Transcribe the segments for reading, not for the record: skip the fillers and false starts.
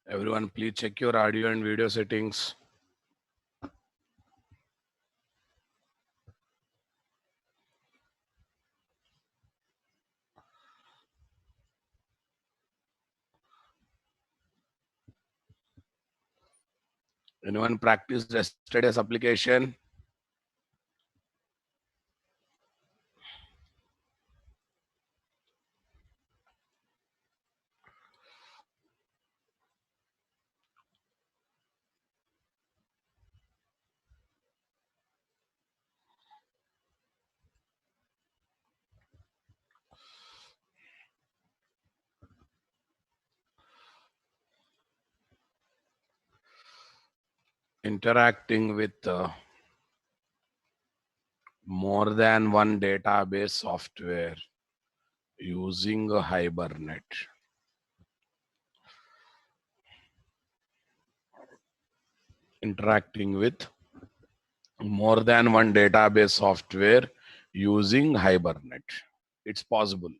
Everyone, please check your audio and video settings. Anyone practiced yesterday's application? Interacting with more than one database software using a Hibernate. Interacting with more than one database software using Hibernate. It's possible.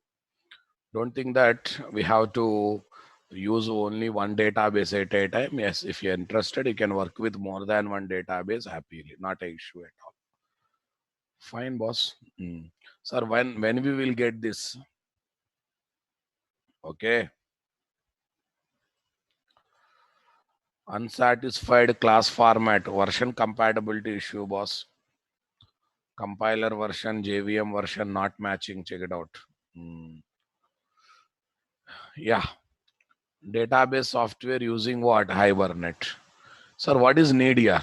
Don't think that we have to use only one database at a time. Yes, if you're interested, you can work with more than one database happily. Not an issue at all. Fine, boss. Sir, when we will get this? Okay. Unsatisfied class format, version compatibility issue, boss. Compiler version, JVM version not matching. Check it out. Yeah, database software using what? Hibernate. Sir, what is need here?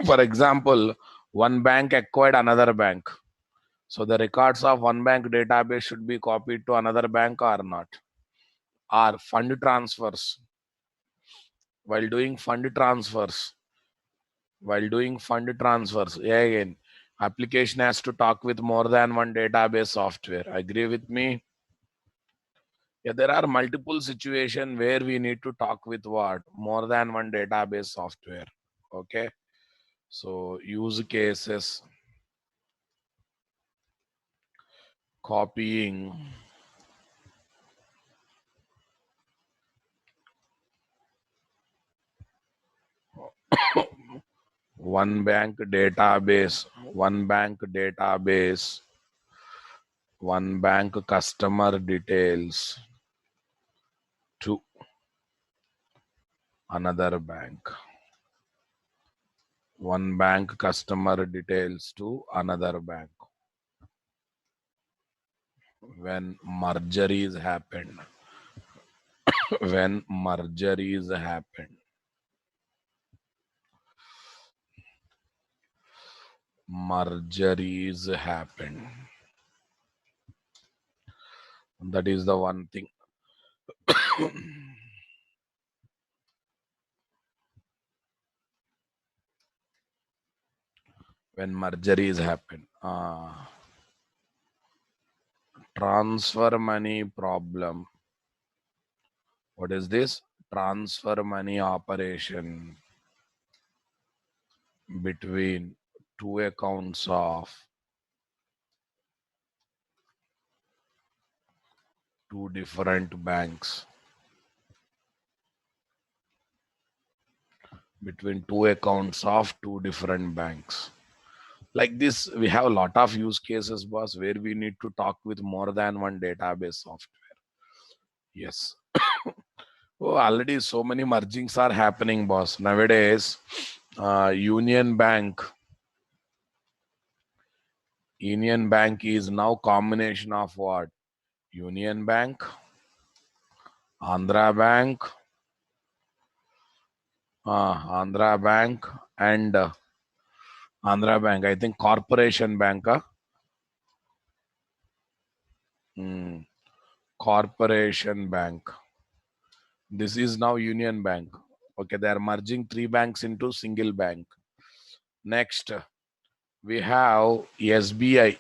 For example, one bank acquired another bank. So the records of one bank database should be copied to another bank or not? Or fund transfers. While doing fund transfers, again, application has to talk with more than one database software. Agree with me? Yeah, there are multiple situations where we need to talk with what? More than one database software. Okay. So use cases, copying one bank database, one bank database, one bank customer details to another bank. One bank customer details to another bank. When merger is happened, when merger is happened, merger is happened. That is the one thing. When merger is happened. Transfer money problem. What is this? Transfer money operation between two accounts of two different banks. Between two accounts of two different banks. Like this, we have a lot of use cases, boss, where we need to talk with more than one database software. Yes. Oh, already so many mergings are happening, boss. Nowadays, Union Bank is now combination of what? Union Bank, Andhra Bank, Andhra Bank, and Andhra Bank. I think Corporation Bank. Mm, Corporation Bank. This is now Union Bank. Okay, they are merging three banks into single bank. Next, we have SBI.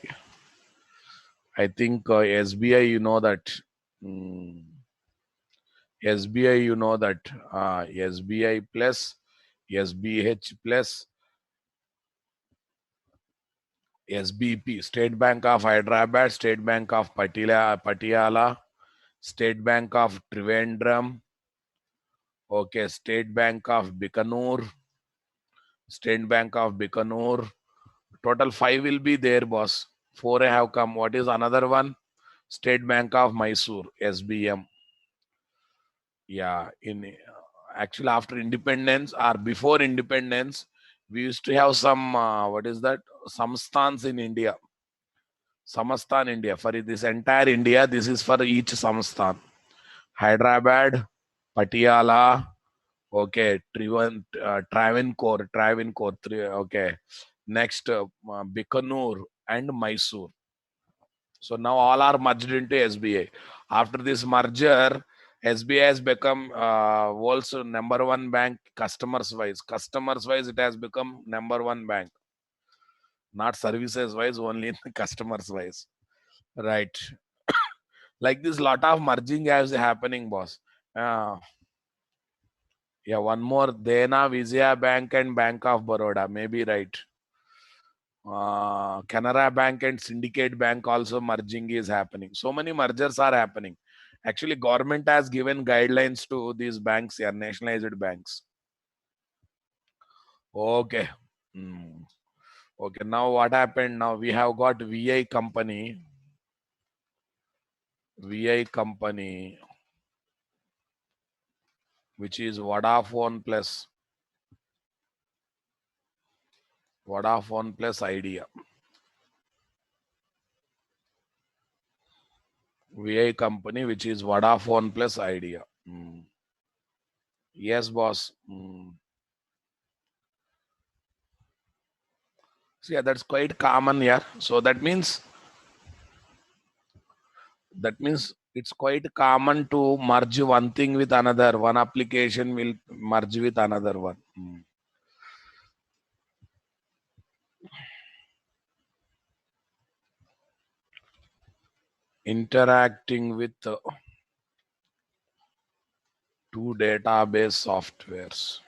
I think SBI, you know that. Mm, SBI, you know that. SBI plus SBH plus SBP, State Bank of Hyderabad, State Bank of Patiala, State Bank of Trivandrum, okay, State Bank of Bikaner, State Bank of Bikaner. Total five will be there, boss. Four have come. What is another one? State Bank of Mysore, SBM. Yeah, in actually after independence or before independence, we used to have some what is that? Samsthans in India. Samastan India. For this entire India, this is for each Samasthan. Hyderabad, Patiala, okay, Travancore, okay. Next, Bikaner and Mysore. So now all are merged into SBI. After this merger, SBI has become world's number one bank customers wise. Customers wise, it has become number one bank. Not services wise, only customers wise. Right. Like this, lot of merging is happening, boss. Uh, yeah, one more. Dena, Vijaya Bank and Bank of Baroda. Maybe right. Canara Bank and Syndicate Bank also merging is happening. So many mergers are happening. Actually, government has given guidelines to these banks here, nationalized banks. Okay. Hmm. Okay, now what happened? Now we have got VI company, which is Vodafone plus Idea. VI company, which is Vodafone plus Idea. Yes, boss. So yeah, that's quite common. Yeah. So that means it's quite common to merge one thing with another. One application will merge with another one. Interacting with two database softwares.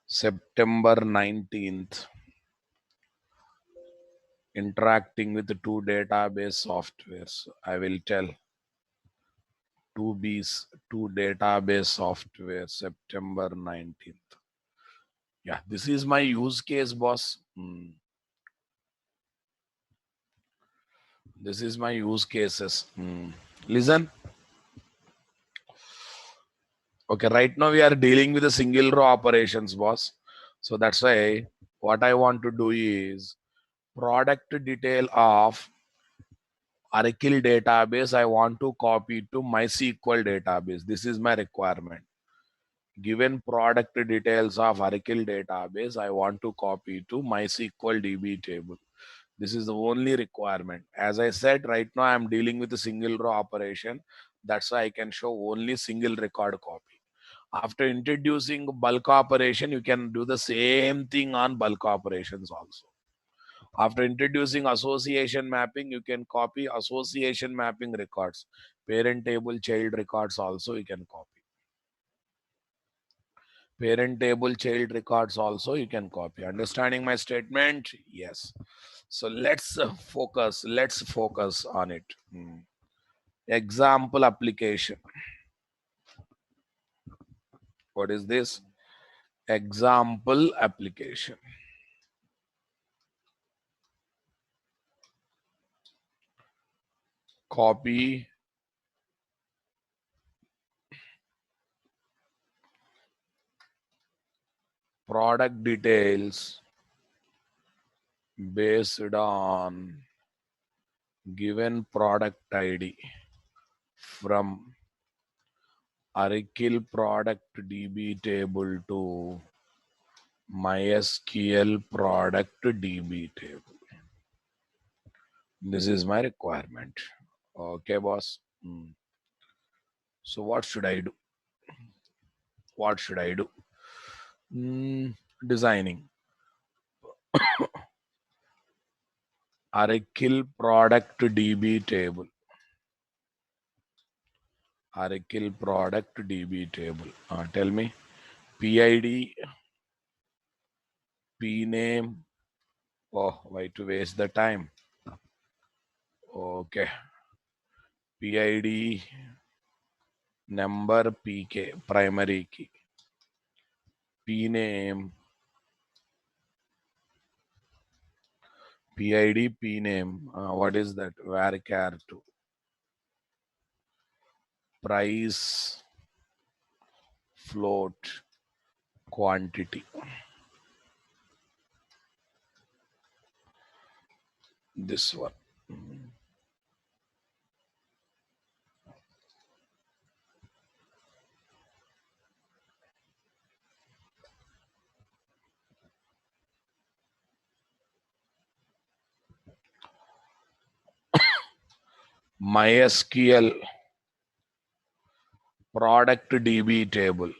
September 19th. Interacting with the two database softwares. I will tell. Two database software, September 19th. Yeah, this is my use case, boss. This is my use cases. Listen. Okay, right now we are dealing with the single row operations, boss. So that's why what I want to do is product detail of Oracle database. I want to copy to MySQL database. This is my requirement. Given product details of Oracle database, I want to copy to MySQL DB table. This is the only requirement. As I said, right now I'm dealing with a single row operation. That's why I can show only single record copy. After introducing bulk operation, you can do the same thing on bulk operations also. After introducing association mapping, you can copy association mapping records. Parent table, child records also you can copy. Parent table, child records also you can copy. Understanding my statement? Yes. So let's focus on it. Example application. What is this? Example application. Copy product details based on given product ID from Oracle product DB table to MySQL product DB table. This is my requirement. Okay, boss. So what should I do? What should I do? Designing. Oracle product DB table. Oracle product DB table. Tell me. PID, PName. Oh, why to waste the time? Okay. PID, number, PK, primary key. PName, PID, PName. What is that? Varchar 2. Price, float, quantity. This one. MySQL product DB table.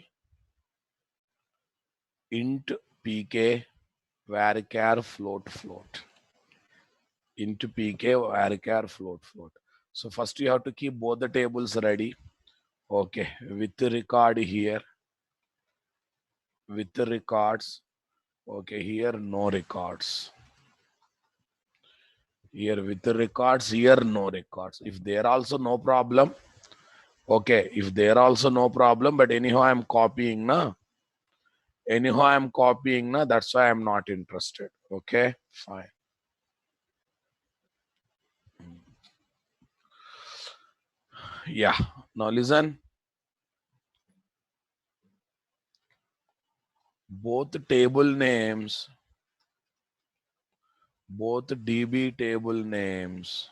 Int PK varchar float. Int PK varchar float. So first you have to keep both the tables ready. Okay, with the record here, with the records. Okay, here no records. Here with the records, here no records. If there also no problem. Okay, if there also no problem, but anyhow I'm copying na. That's why I'm not interested. Okay, fine. Yeah. Now listen. Both table names, both DB table names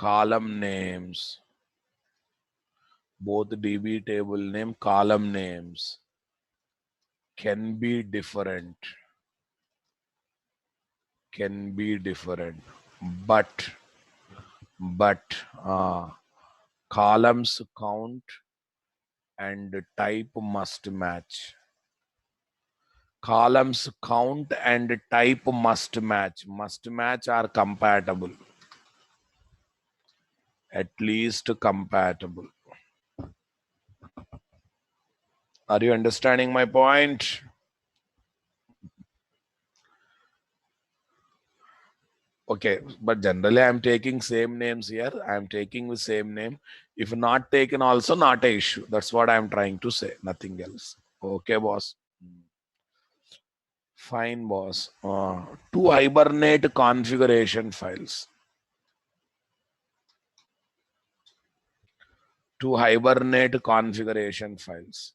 column names, both DB table name, column names can be different, but but uh, columns count and type must match. Columns count and type must match. Must match are compatible. At least compatible. Are you understanding my point? Okay, but generally I'm taking same names here. I'm taking the same name. If not taken, also not a issue. That's what I'm trying to say. Nothing else. Okay, boss. Fine, boss. Two Hibernate configuration files. Two Hibernate configuration files.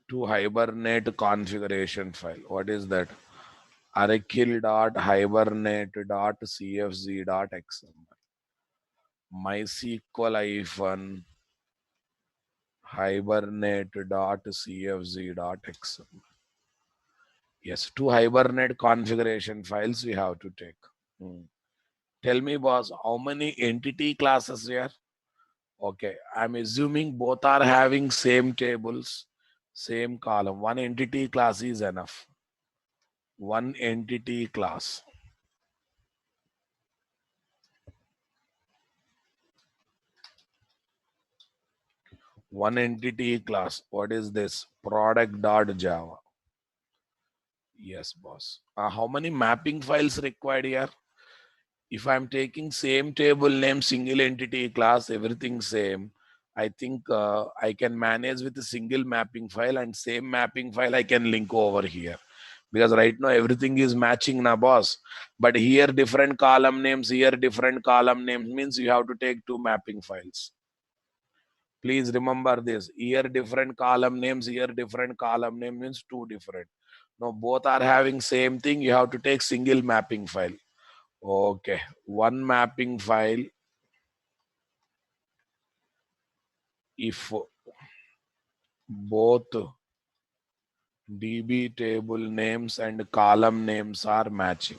Two Hibernate configuration file. What is that? Arakill.hibernate.cfz.xml. MySQL hibernate.cfz.xml. Yes, two Hibernate configuration files we have to take. Tell me, boss, how many entity classes here? Okay, I'm assuming both are having same tables, same column. One entity class is enough. One entity class. One entity class. What is this? Product.java. Yes, boss. How many mapping files required here? If I'm taking same table name, single entity class, everything same, I think I can manage with a single mapping file, and same mapping file I can link over here. Because right now everything is matching na, boss. But here different column names, here different column names means you have to take two mapping files. Please remember this. Here different column names, here different column name means two different. No, both are having same thing. You have to take single mapping file. Okay, one mapping file. If both DB table names and column names are matching.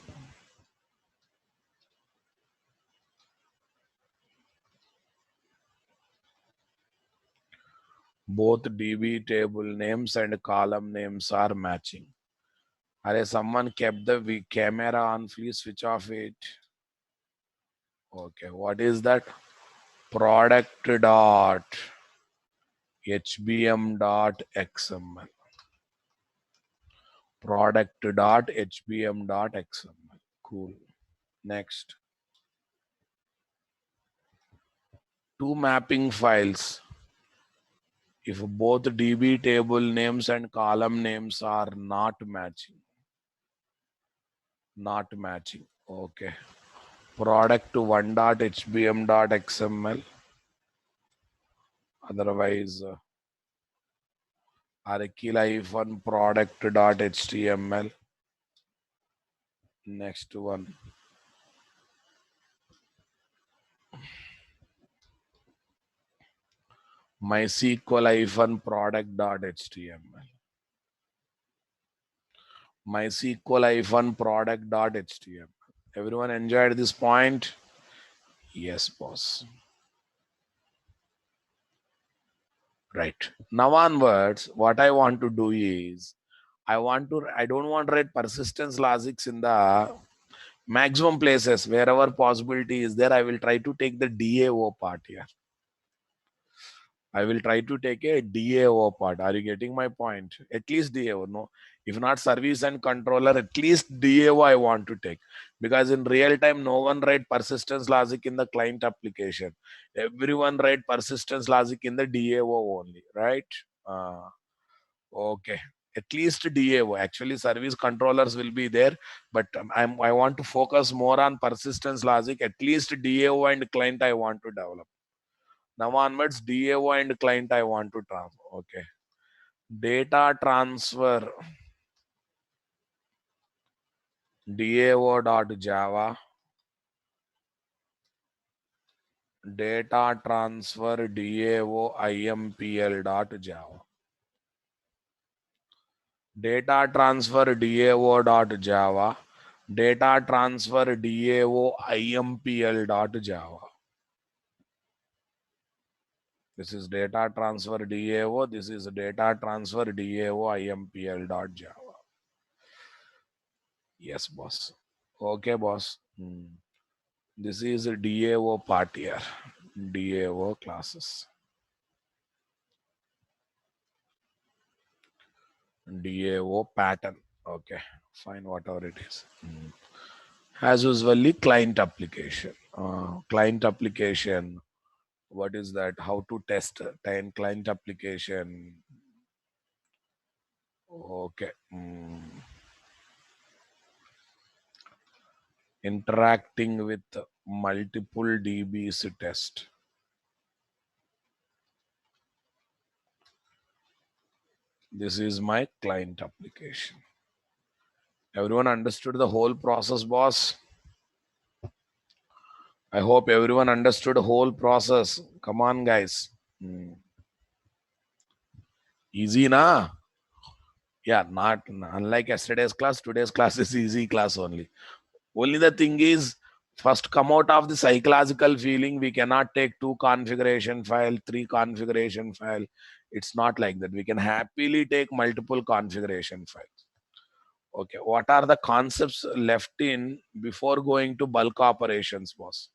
Both DB table names and column names are matching. Are someone kept the camera on? Please switch off it. Okay, what is that? Product dot HBM.xml. Product.hbm.xml. Cool. Next. Two mapping files. If both DB table names and column names are not matching. Not matching. Okay. Product to one.hbm.xml. Otherwise, Arakill-product.html. Next one. MySQL-product.html. MySQL-product.html. Everyone enjoyed this point? Yes, boss. Right. Now onwards, what I want to do is, I don't want to write persistence logics in the maximum places. Wherever possibility is there, I will try to take the DAO part here. I will try to take a DAO part. Are you getting my point? At least DAO, no. If not service and controller, at least DAO I want to take. Because in real time, no one write persistence logic in the client application. Everyone write persistence logic in the DAO only, right? Okay. At least DAO. Actually, service controllers will be there, but I want to focus more on persistence logic. At least DAO and client I want to develop. Now onwards, DAO and client I want to transfer. Okay. Data transfer DAO.java, data transfer DAO IMPL.java. Data transfer DAO.java, data transfer DAO IMPL.java. This is data transfer DAO. This is data transfer DAO IMPL.java. Yes, boss. Okay, boss. This is a DAO part here. DAO classes. DAO pattern. Okay, fine, whatever it is. As usually, client application. Client application. What is that? How to test 10 client application? Okay. Interacting with multiple DBs test. This is my client application. Everyone understood the whole process, boss? I hope everyone understood the whole process. Come on, guys. Easy, na? Yeah, not unlike yesterday's class. Today's class is easy class only. Only the thing is, first come out of the psychological feeling. We cannot take 2 configuration file, 3 configuration file. It's not like that. We can happily take multiple configuration files. Okay, what are the concepts left in before going to bulk operations, boss?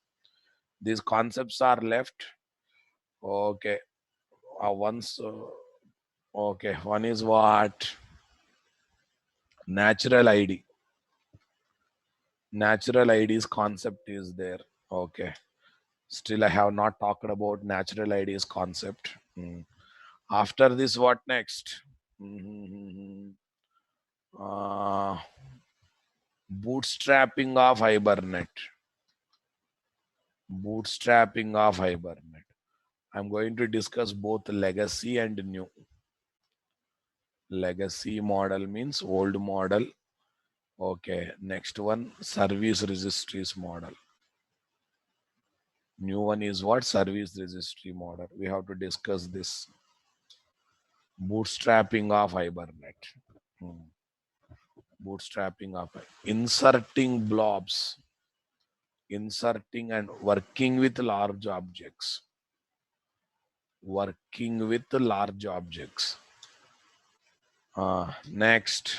These concepts are left. Okay, once. Okay, one is what? Natural ID. Natural ID's concept is there. Okay. Still, I have not talked about natural ID's concept. After this, what next? Uh, bootstrapping of Hibernate. Bootstrapping of Hibernate. I'm going to discuss both legacy and new. Legacy model means old model. Okay. Next one, service registries model. New one is what? Service registry model. We have to discuss this. Bootstrapping of Hibernate. Bootstrapping of inserting blobs. Inserting and working with large objects. Working with large objects. Next.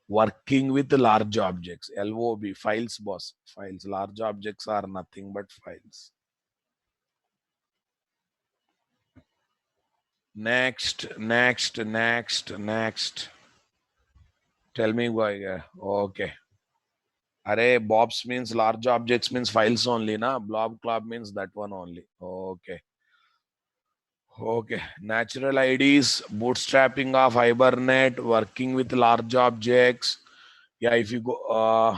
Working with large objects. LOB, files, boss. Files. Large objects are nothing but files. Next. Tell me why. Okay. Array, blobs means large objects means files only, na? Blob club means that one only. Okay. Okay. Natural IDs, bootstrapping of Hibernate, working with large objects. Yeah, if you go,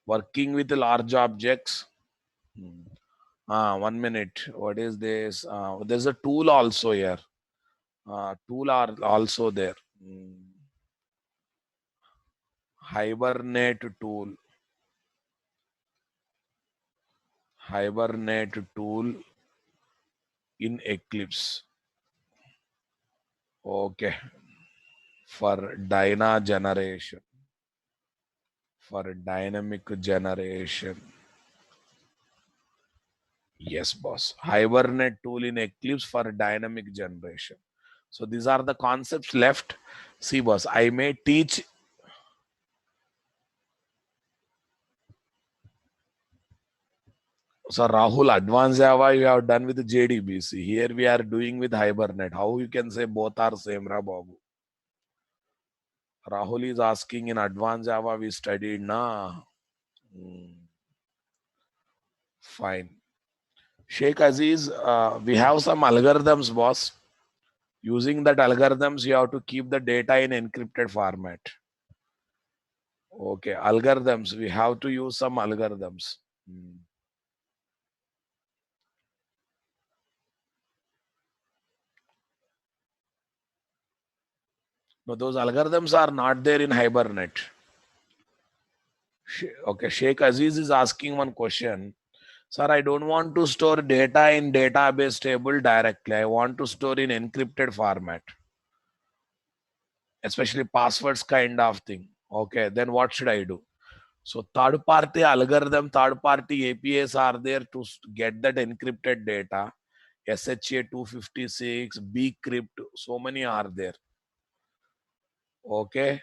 working with large objects. 1 minute. What is this? There's a tool also here. Tool are also there. Hibernate tool. Hibernate tool in Eclipse. Okay. For Dyna generation. For dynamic generation. Yes, boss. Hibernate tool in Eclipse for dynamic generation. So these are the concepts left. See, boss, I may teach. So Rahul, advanced Java you have done with JDBC. Here we are doing with Hibernate. How you can say both are same, Babu? Rahul is asking in advanced Java we studied, na? Fine. Sheikh Aziz, we have some algorithms, boss. Using that algorithms, you have to keep the data in encrypted format. Okay, algorithms. We have to use some algorithms. No, those algorithms are not there in Hibernate. Okay, Sheikh Aziz is asking one question. Sir, I don't want to store data in database table directly. I want to store in encrypted format, especially passwords kind of thing. Okay, then what should I do? So third party algorithm, third party APIs are there to get that encrypted data. SHA 256, bcrypt, so many are there. Okay,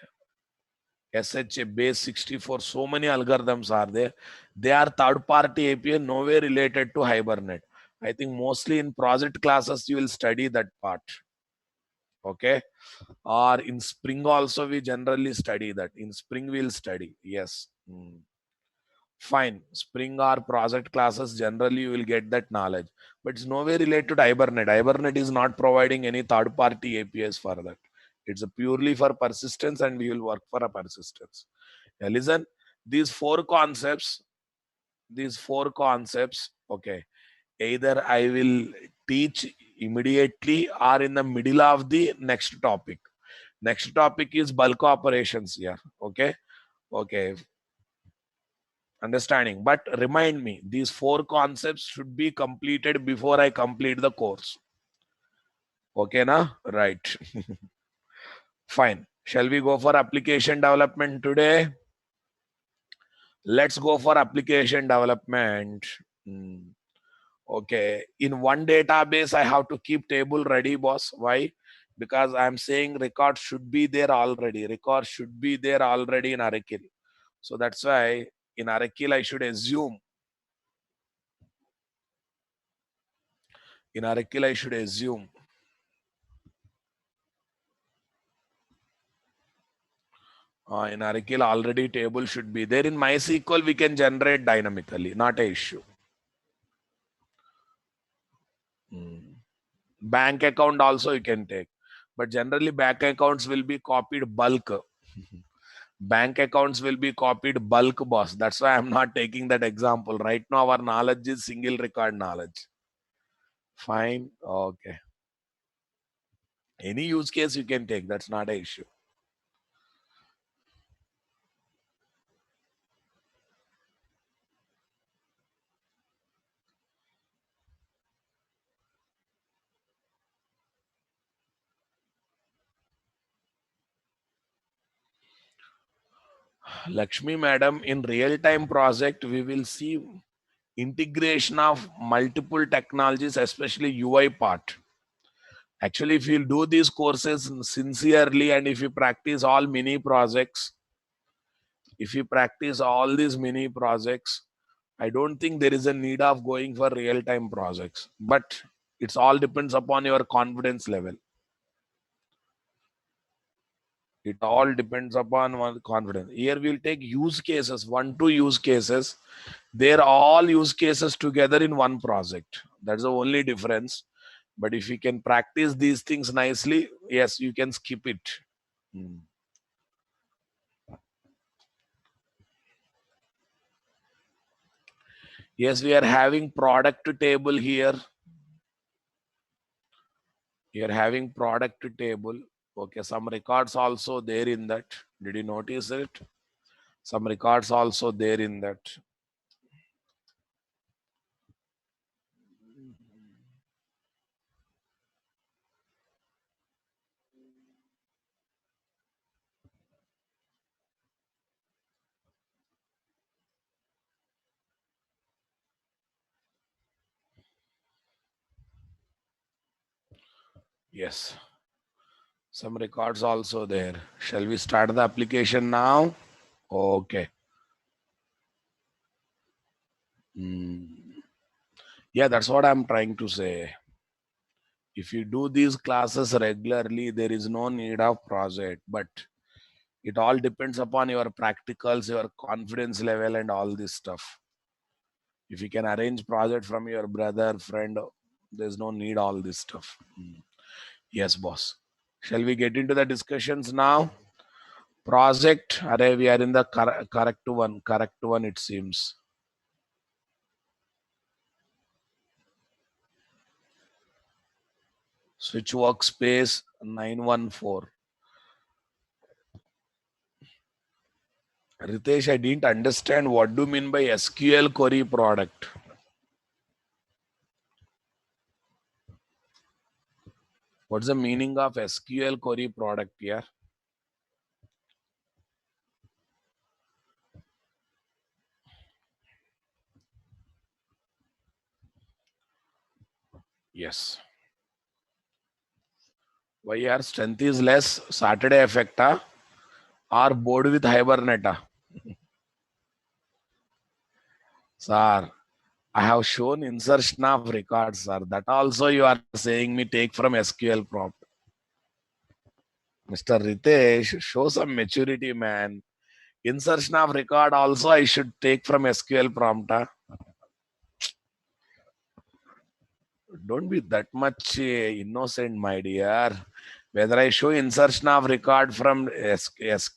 SHA base 64, so many algorithms are there. They are third party API, nowhere related to Hibernate. I think mostly in project classes you will study that part. Okay, or in Spring also we generally study that. In Spring we'll study. Yes. Fine. Spring or project classes, generally you will get that knowledge. But it's nowhere related to Hibernate. Hibernate is not providing any third-party APIs for that. It's a purely for persistence and we will work for a persistence. Now listen, these four concepts, okay, either I will teach immediately or in the middle of the next topic. Next topic is bulk operations here. Okay. Okay. Understanding, but remind me, these four concepts should be completed before I complete the course. Okay, na? Right. Fine. Shall we go for application development today? Let's go for application development. Okay. In one database, I have to keep table ready, boss. Why? Because I'm saying record should be there already. Record should be there already in Aracle. So that's why in Aracle, I should assume. In Aracle, I should assume. In Oracle, already table should be there. In MySQL, we can generate dynamically, not a issue. Bank account also you can take. But generally, bank accounts will be copied bulk. Bank accounts will be copied bulk, boss. That's why I'm not taking that example. Right now, our knowledge is single record knowledge. Fine. Okay. Any use case you can take. That's not a issue. Lakshmi madam, in real-time project, we will see integration of multiple technologies, especially UI part. Actually, if you do these courses sincerely and if you practice all mini projects, if you practice all these mini projects, I don't think there is a need of going for real-time projects. But it's all depends upon your confidence level. It all depends upon one confidence. Here we'll take use cases, 1, 2 use cases. They're all use cases together in one project. That's the only difference. But if you can practice these things nicely, yes, you can skip it. Yes, we are having product table here. We are having product table. Okay, some records also there in that. Did you notice it? Some records also there in that. Yes, some records also there. Shall we start the application now? Okay. Yeah, that's what I'm trying to say. If you do these classes regularly, there is no need of project, but it all depends upon your practicals, your confidence level, and all this stuff. If you can arrange project from your brother, friend, there's no need all this stuff. Yes, boss. Shall we get into the discussions now? Project, array, we are in the correct one, it seems. Switch workspace 914. Ritesh, I didn't understand what do you mean by SQL query product. What's the meaning of SQL query product here? Yes. Why your strength is less? Saturday effect, or bored with Hibernate? Sir, I have shown insertion of records, sir. That also you are saying me take from SQL prompt. Mr. Ritesh, show some maturity, man. Insertion of record also I should take from SQL prompt. Don't be that much innocent, my dear. Whether I show insertion of record from SQL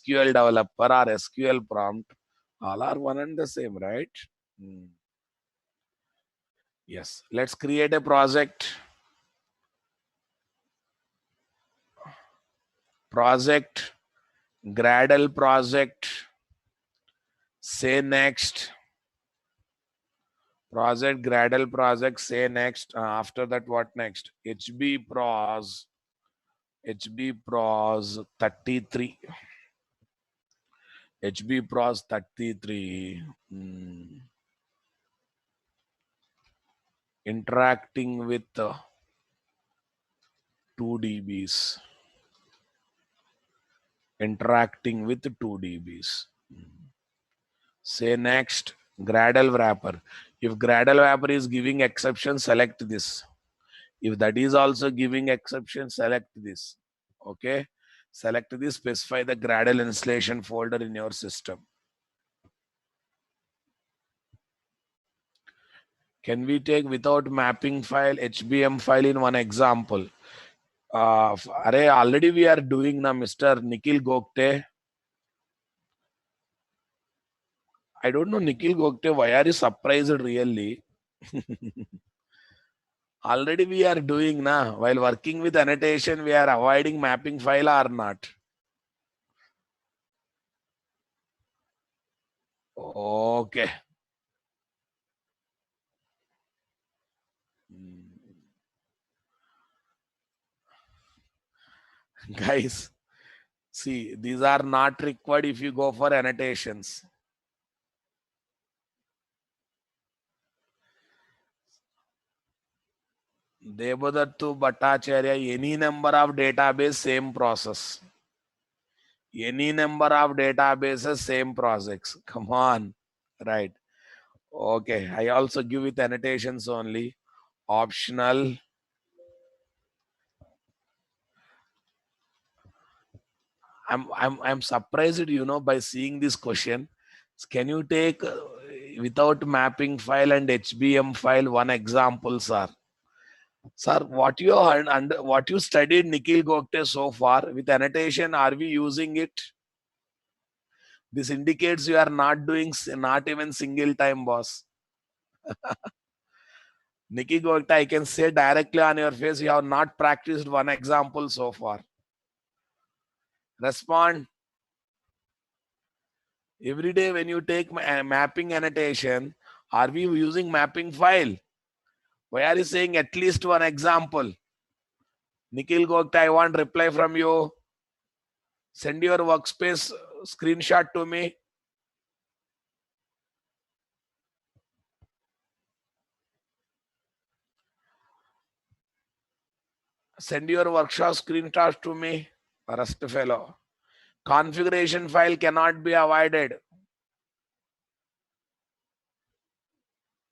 developer or SQL prompt, all are one and the same, right? Hmm. Yes. Let's create a project. Project, Gradle project. Say next. Project, Gradle project. Say next. After that, what next? HB pros 33. HB pros 33. Interacting with 2 dBs. Interacting with 2 dBs. Say next, Gradle wrapper. If Gradle wrapper is giving exception, select this. If that is also giving exception, select this. Okay. Select this, specify the Gradle installation folder in your system. Can we take without mapping file, HBM file in one example? Already we are doing now, Mr. Nikhil Gokte. I don't know, Nikhil Gokte, why are you surprised really? Already we are doing now. While working with annotation, we are avoiding mapping file or not. Okay. Guys, see, these are not required if you go for annotations. Debadattu Bhattacharya, any number of database, same process. Any number of databases, same projects. Come on. Right. Okay. I also give with annotations only. Optional. I'm surprised, by seeing this question. Can you take without mapping file and HBM file one example, sir? Sir, what you what you studied Nikhil Gokte so far with annotation, are we using it? This indicates you are not doing not even single time, boss. Nikhil Gokte, I can say directly on your face, you have not practiced one example so far. Respond. Every day when you take mapping annotation, are we using mapping file? Why are you saying at least one example? Nikhil Gokta, I want reply from you. Send your workspace screenshot to me. Send your workshop screenshot to me. Rust fellow. Configuration file cannot be avoided.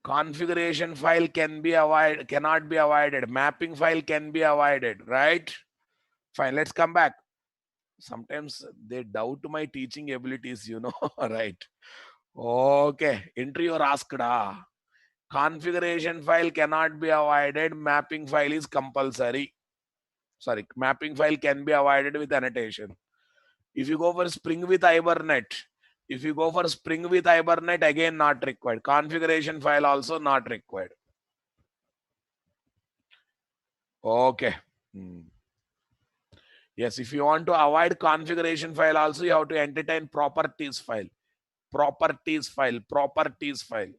Configuration file cannot be avoided. Mapping file can be avoided, right? Fine, let's come back. Sometimes they doubt my teaching abilities, right? Okay, entry or asked. Configuration file cannot be avoided. Mapping file is compulsory. Sorry, mapping file can be avoided with annotation. If you go for Spring with Hibernate, again not required. Configuration file also not required. Okay. Yes, if you want to avoid configuration file also, you have to entertain properties file. Properties file, properties file.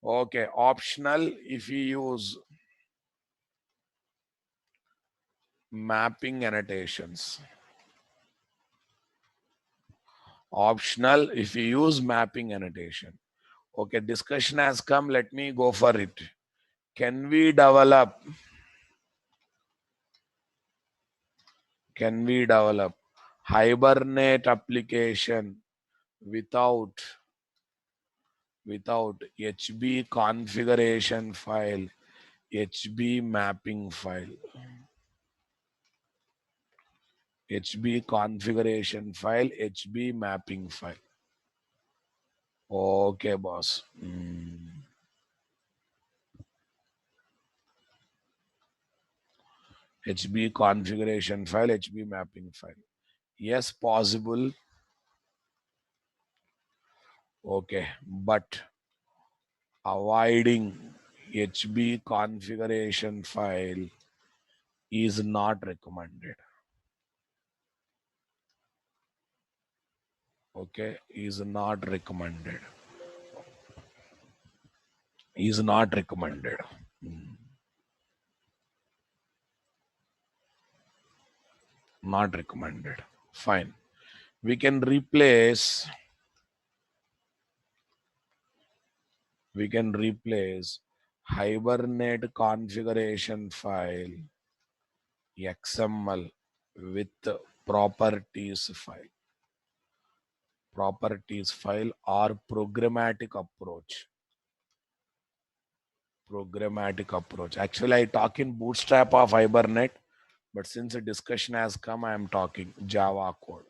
Okay, optional if you use mapping annotations. Optional if you use mapping annotation. Okay, discussion has come. Let me go for it. Can we develop? Can we develop Hibernate application without HB configuration file, HB mapping file, HB configuration file, HB mapping file? Okay, boss. HB configuration file, HB mapping file. Yes, possible. Okay, but avoiding HB configuration file is not recommended. Okay, is not recommended. Is not recommended. Not recommended. Fine. We can replace. We can replace Hibernate configuration file XML with properties file. Properties file or programmatic approach. Programmatic approach. Actually, I talk in Bootstrap of Hibernate, but since a discussion has come, I am talking Java code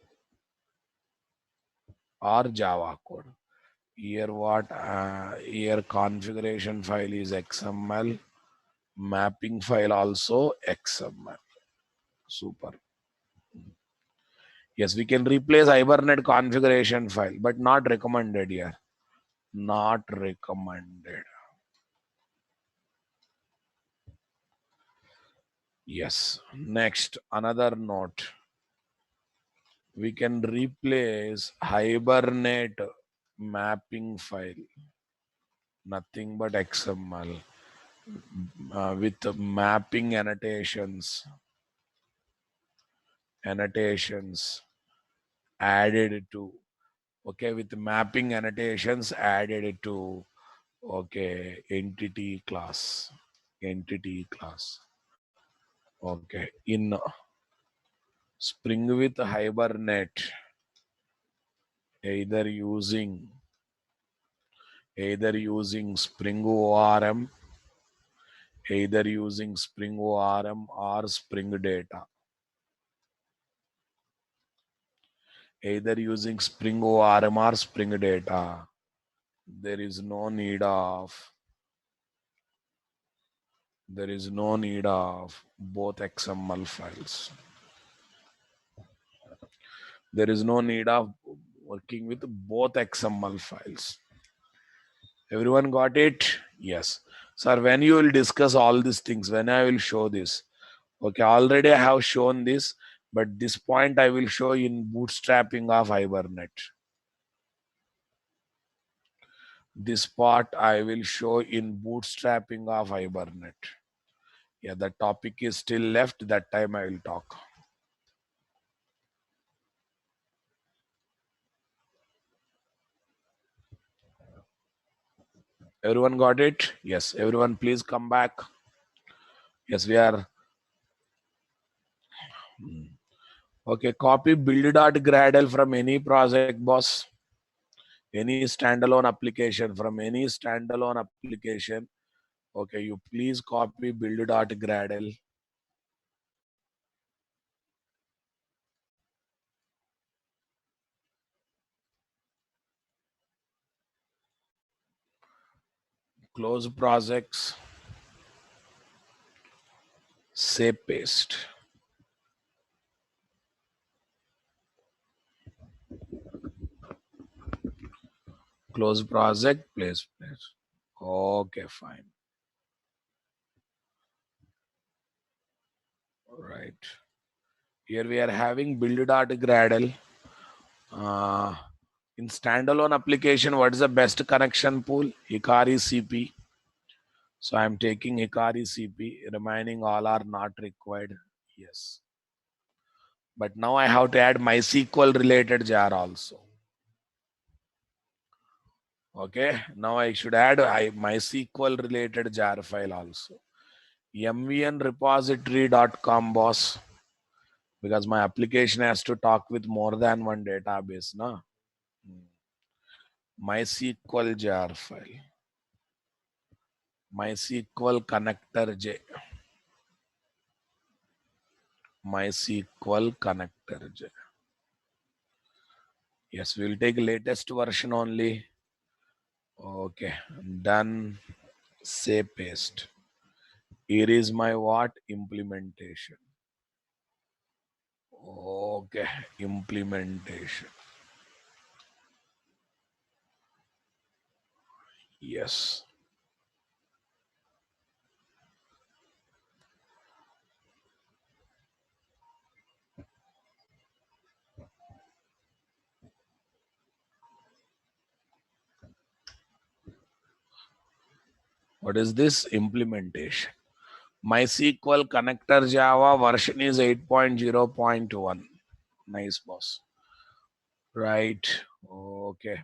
or Java code. Here what? Here configuration file is XML. Mapping file also XML. Super. Yes, we can replace Hibernate configuration file, but not recommended here. Not recommended. Yes. Next, another note. We can replace Hibernate mapping file, nothing but XML, with mapping annotations added to, okay, with mapping annotations added to, okay, entity class. Okay, in Spring with Hibernate, either using Spring ORM, either using Spring ORM or Spring Data, either using Spring ORM or Spring Data. There is no need of both XML files. There is no need of working with both XML files. Everyone got it? Yes. Sir, when you will discuss all these things, when I will show this? Okay, already I have shown this, but this point I will show in bootstrapping of Hibernate. This part I will show in bootstrapping of Hibernate. Yeah, the topic is still left. That time I will talk. Everyone got it? Yes. Everyone, please come back. Yes, we are. Okay, copy build.gradle from any project, boss. Any standalone application, from any standalone application. Okay, you please copy build.gradle. Close projects. Say paste. Close project, place. Okay, fine. All right. Here we are having build.gradle. In standalone application, what is the best connection pool? Hikari CP. So I'm taking Hikari CP. Remaining all are not required. Yes. But now I have to add MySQL related jar also. Okay. Now I should add MySQL related jar file also. mvnrepository.com, boss, because my application has to talk with more than one database. No? MySQL jar file. MySQL connector J. MySQL connector J. Yes, we'll take latest version only. Okay, done. Say paste. Here is my what? Implementation. Okay, implementation. Yes. What is this? Implementation. MySQL connector Java version is 8.0.1. Nice, boss. Right. Okay.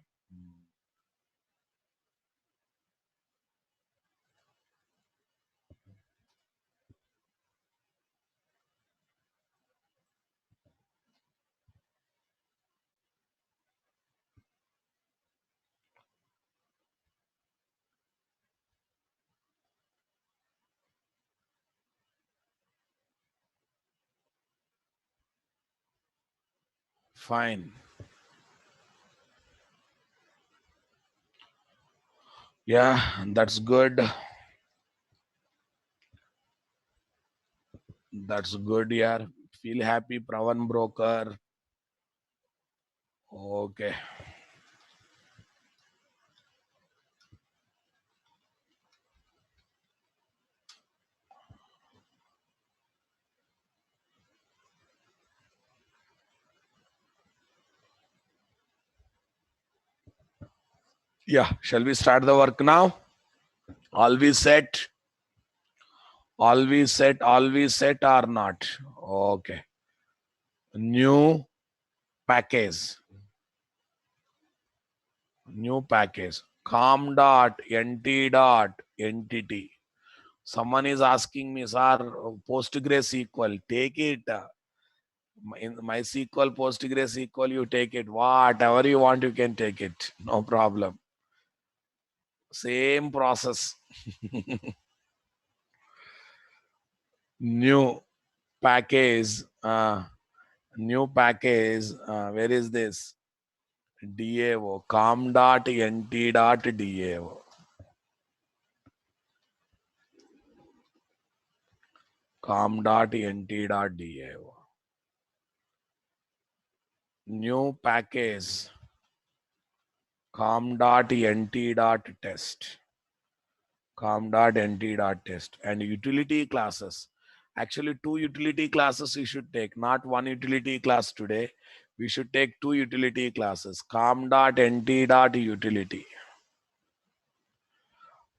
Fine. Yeah, that's good. That's good, yeah. Feel happy, Pravan Broker. Okay, yeah. Shall we start the work now? Always set, always set, always set or not? Okay. New package, new package. Com dot nt dot entity. Someone is asking me, sir, PostgreSQL, take it. In MySQL, PostgreSQL, you take it. Whatever you want, you can take it. No problem. Same process. New package. New package. Where is this? DAO. com.nt.dao. com.nt.dao. New package. com.nt.test. com.nt.test. And utility classes. Actually, two utility classes you should take, not one utility class today. We should take two utility classes. com.nt.utility.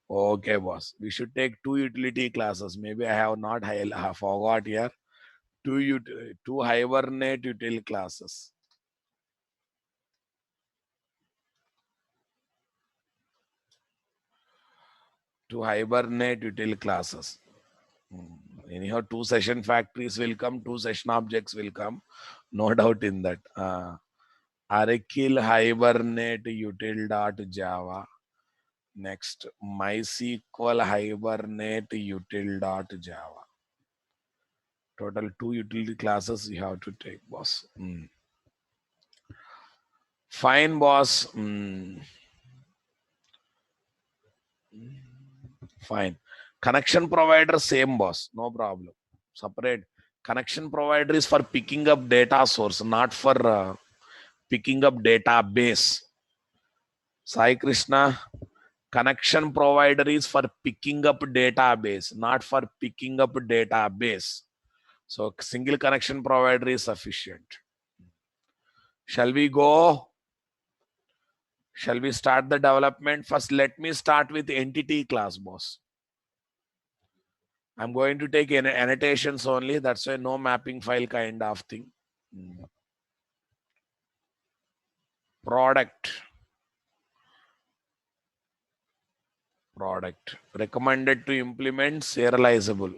Okay, boss. We should take two utility classes. Maybe I have not I have forgot here. Two Hibernate util classes. Two Hibernate util classes. Anyhow, two session factories will come, two session objects will come. No doubt in that. Aracle Hibernate util dot Java. Next, MySQL Hibernate util dot Java. Total two utility classes you have to take, boss. Fine, boss. Fine. Connection provider, same, boss. No problem. Separate. Connection provider is for picking up data source, not for picking up database. Sai Krishna, connection provider is for picking up database, not for picking up database. So single connection provider is sufficient. Shall we go? Shall we start the development? First, let me start with entity class, boss. I'm going to take annotations only. That's why no mapping file kind of thing. Product. Product. Recommended to implement serializable.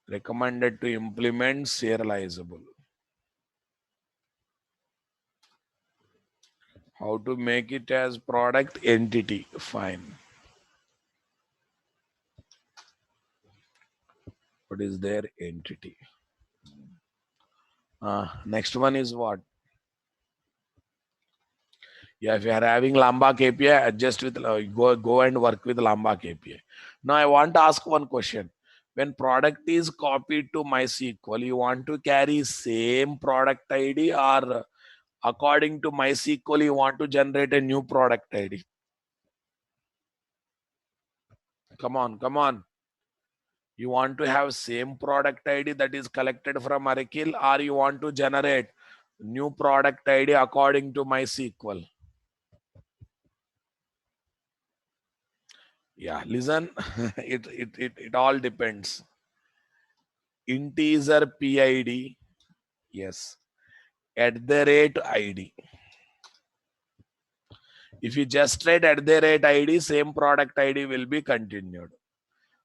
Recommended to implement serializable. How to make it as product entity? Fine. What is their entity? Next one is what? Yeah, if you are having Lambda KPI, adjust with go and work with Lambda KPI. Now I want to ask one question. When product is copied to MySQL, you want to carry same product ID, or according to MySQL, you want to generate a new product ID? Come on, come on. You want to have same product ID that is collected from Oracle, or you want to generate new product ID according to MySQL? Yeah, listen, it all depends. Integer PID, yes, at the rate ID. If you just write at the rate ID, same product ID will be continued.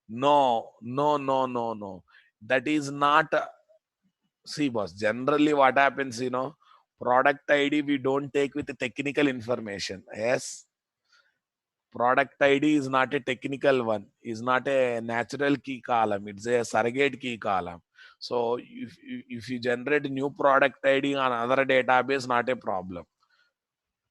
No, no, no, no, no. That is not. See, boss, generally what happens, product ID we don't take with the technical information. Yes, product ID is not a technical one, is not a natural key column, it's a surrogate key column. So if you generate new product ID on another database, not a problem.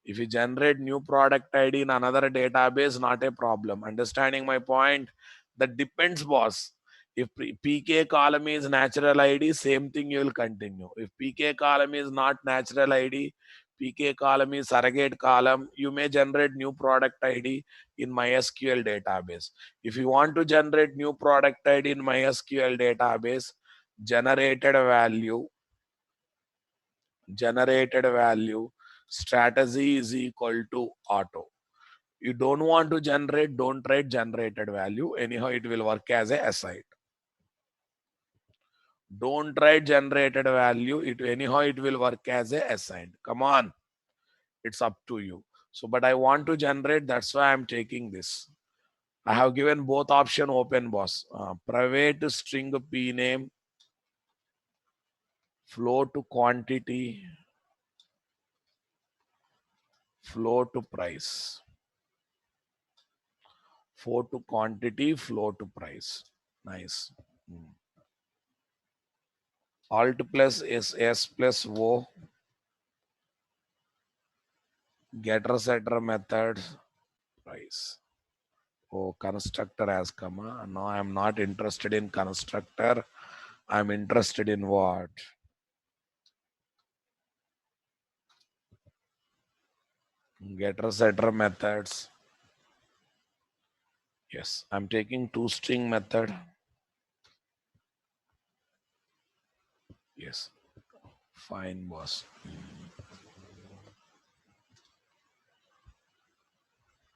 If you generate new product ID in another database, not a problem. Understanding my point? That depends, boss. If PK column is natural ID, same thing you will continue. If PK column is not natural ID, PK column is surrogate column, you may generate new product ID in MySQL database. If you want to generate new product ID in MySQL database, generated value strategy is equal to auto. You don't want to generate, don't write generated value. Anyhow, it will work as a aside. Don't write generated value. Anyhow, it will work as a assigned. Come on. It's up to you. So, but I want to generate. That's why I'm taking this. I have given both option open, boss. Private string p name, flow to quantity, flow to price. Flow to quantity, flow to price. Nice. Alt plus S plus O, getter setter methods, price. Oh, constructor has come. Huh? No, I'm not interested in constructor. I'm interested in what? Getter setter methods. Yes, I'm taking toString method. Yes, fine, boss.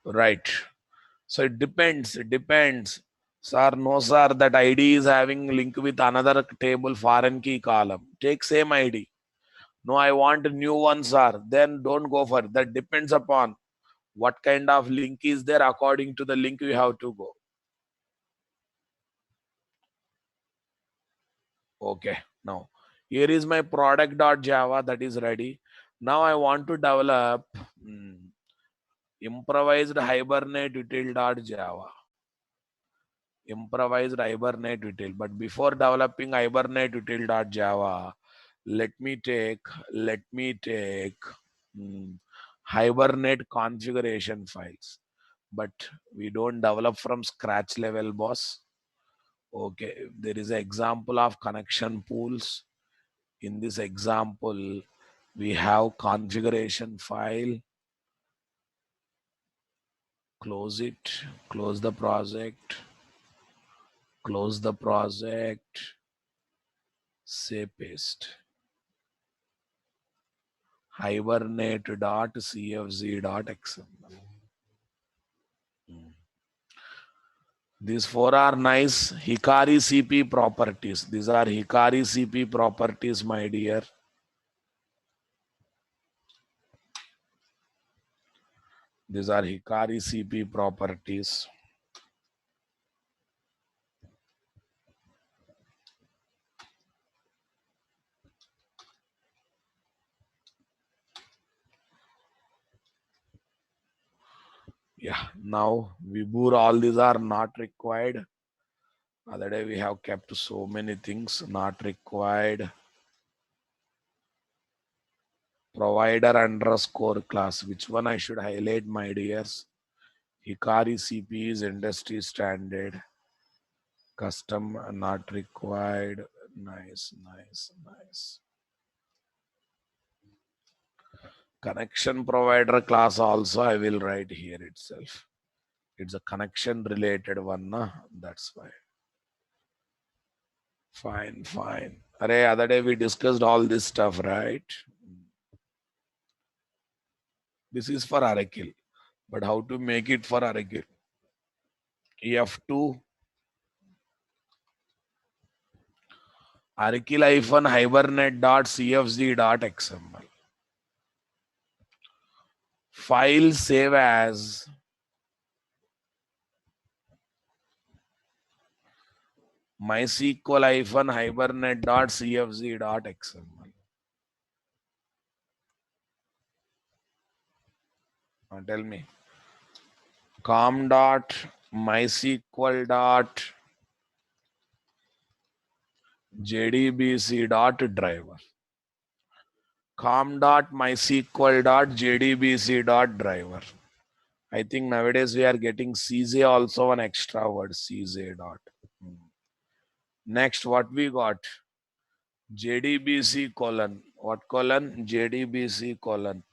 Right. So it depends. It depends. Sir, no, sir, that ID is having link with another table foreign key column. Take same ID. No, I want a new one, sir. Then don't go for it. That depends upon what kind of link is there. According to the link, you have to go. Okay. Now, here is my product.java that is ready. Now I want to develop improvised hibernate util.java. Improvised hibernate util. But before developing hibernate util.java, let me take hibernate configuration files. But we don't develop from scratch level, boss. Okay, there is an example of connection pools. In this example, we have configuration file. Close it, close the project. Close the project, say paste. Hibernate.cfz.xml. These four are nice Hikari CP properties. These are Hikari CP properties, my dear. These are Hikari CP properties. Yeah, now Vibur, all these are not required. Other day we have kept so many things not required. Provider underscore class. Which one I should highlight, my dears? Hikari CP is industry standard. Custom not required. Nice, nice, nice. Connection provider class also I will write here itself. It's a connection related one, na? That's why. Fine, fine. Array, other day we discussed all this stuff, right? This is for Oracle. But how to make it for Oracle? F2 Oracle-hibernate.cfz.xml. File save as mysql-hibernate.cfz.xml. Tell me. com.mysql.jdbc.driver. com.mysql.jdbc.driver. I think nowadays we are getting CJ also an extra word, CJ dot. Next, what we got? JDBC colon. What colon? JDBC colon.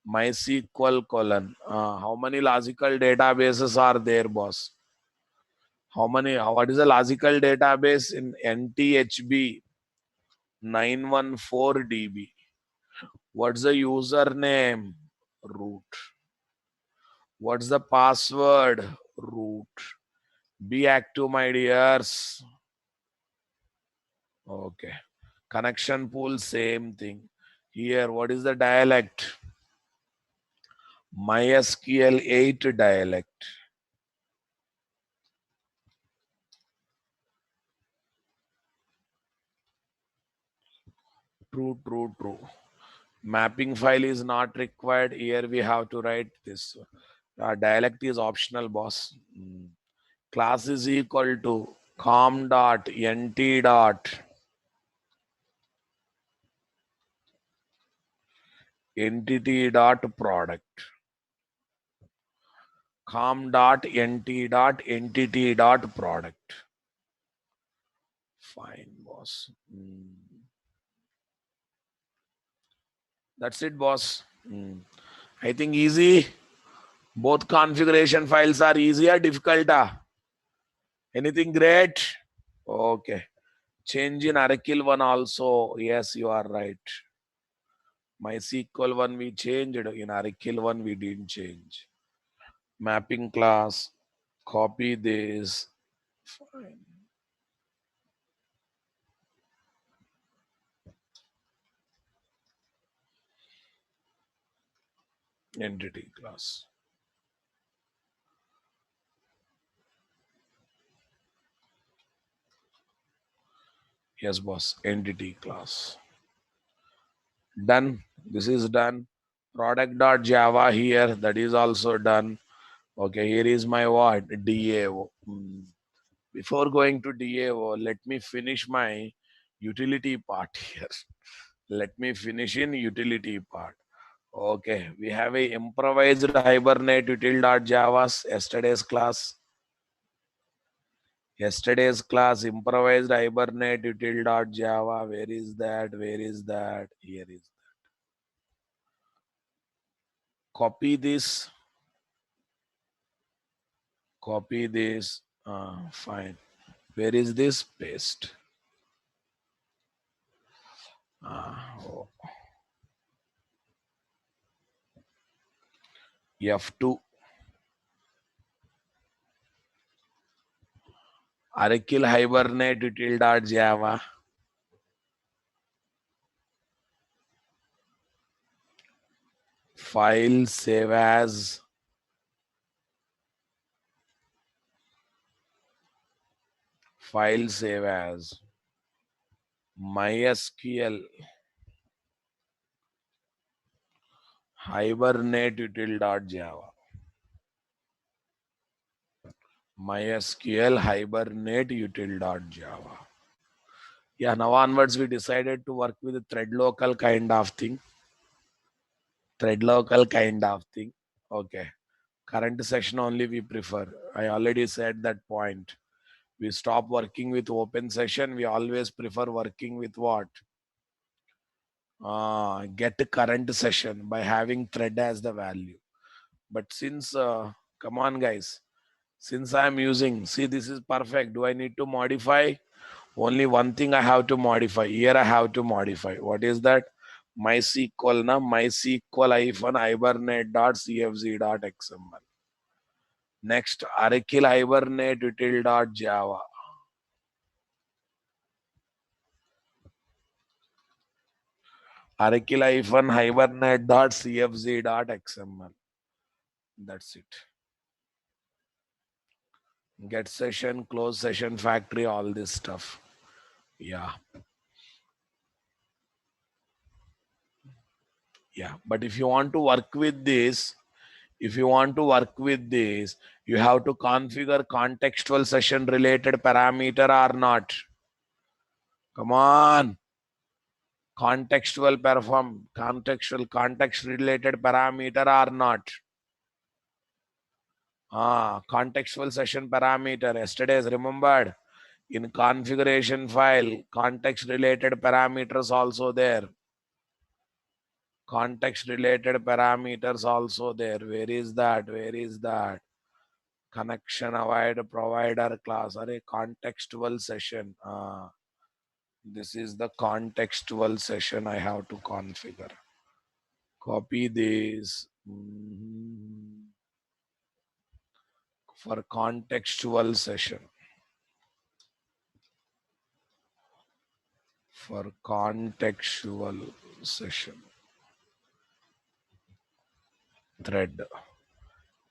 MySQL colon. How many logical databases are there, boss? How many? What is the logical database in NTHB 914DB? What's the username? Root. What's the password? Root. Be active, my dears. Okay. Connection pool, same thing. Here, what is the dialect? MySQL 8 dialect. True, true, true. Mapping file is not required. Here we have to write this. Dialect is optional, boss. Class is equal to com dot nt dot entity dot product. Com dot nt dot entity dot product. Fine, boss. That's it, boss. I think easy. Both configuration files are easy or difficult? Anything great? Okay. Change in Oracle one also. Yes, you are right. MySQL one we changed. In Oracle one we didn't change. Mapping class. Copy this. Fine. Entity class. Yes, boss. Entity class. Done. This is done. Product.java here. That is also done. Okay, here is my what? DAO. Before going to DAO, let me finish my utility part here. Let me finish in utility part. Okay, we have a improvised hibernate util.java's yesterday's class. Yesterday's class improvised hibernate util.java. Where is that? Where is that? Here is. Copy this. Copy this. Fine. Where is this? Paste. Oh. F2. Aracle hibernate util.java. File save as. File save as. MySQL hibernate util.java. MySQL hibernate util.java. Yeah, now onwards we decided to work with a thread local kind of thing. Thread local kind of thing. Okay. Current session only we prefer. I already said that point. We stop working with open session. We always prefer working with what? Get current session by having thread as the value. But since, come on guys, since I am using, see this is perfect. Do I need to modify? Only one thing I have to modify. Here I have to modify. What is that? MySQL na MySQL hibernate.cfz.xml. Next, Aracle hibernate util.java. Aracle hibernate.cfz.xml. That's it. Get session, close session factory, all this stuff. Yeah. Yeah. But if you want to work with this, you have to configure contextual session related parameter or not. Come on. Context related parameter or not. Contextual session parameter. Yesterday's remembered. In configuration file, context related parameters also there. Context related parameters also there. Where is that? Connection avoid provider class. Array contextual session. This is the contextual session I have to configure. Copy this. For contextual session. For contextual session. Thread.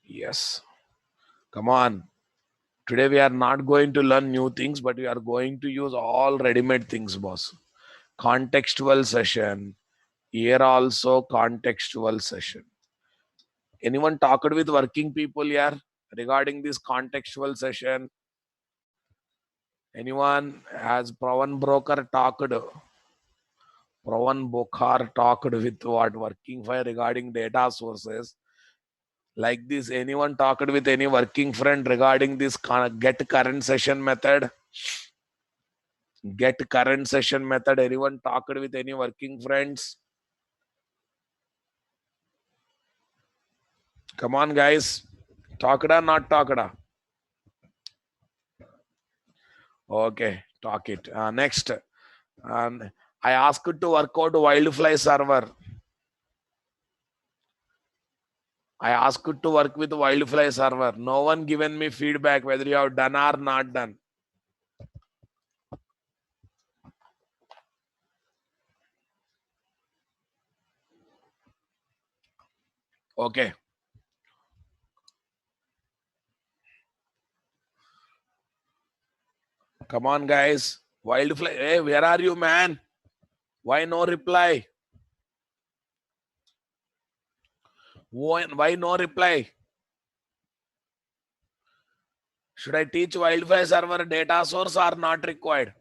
Yes. Come on. Today we are not going to learn new things, but we are going to use all ready-made things, boss. Contextual session. Here also contextual session. Anyone talked with working people here regarding this contextual session? Anyone has Pravan Broker talked? Pravan Bokhar talked with what? Working file regarding data sources. Like this, anyone talked with any working friend regarding this get current session method? Get current session method. Anyone talked with any working friends? Come on, guys. Talked or not talked? Okay, talk it. Next. I asked to work out Wildfly server. I asked to work with Wildfly server. No one given me feedback whether you have done or not done. Okay. Come on, guys. Wildfly. Hey, where are you, man? Why no reply? Why no reply? Should I teach Wildfly server data source or not required?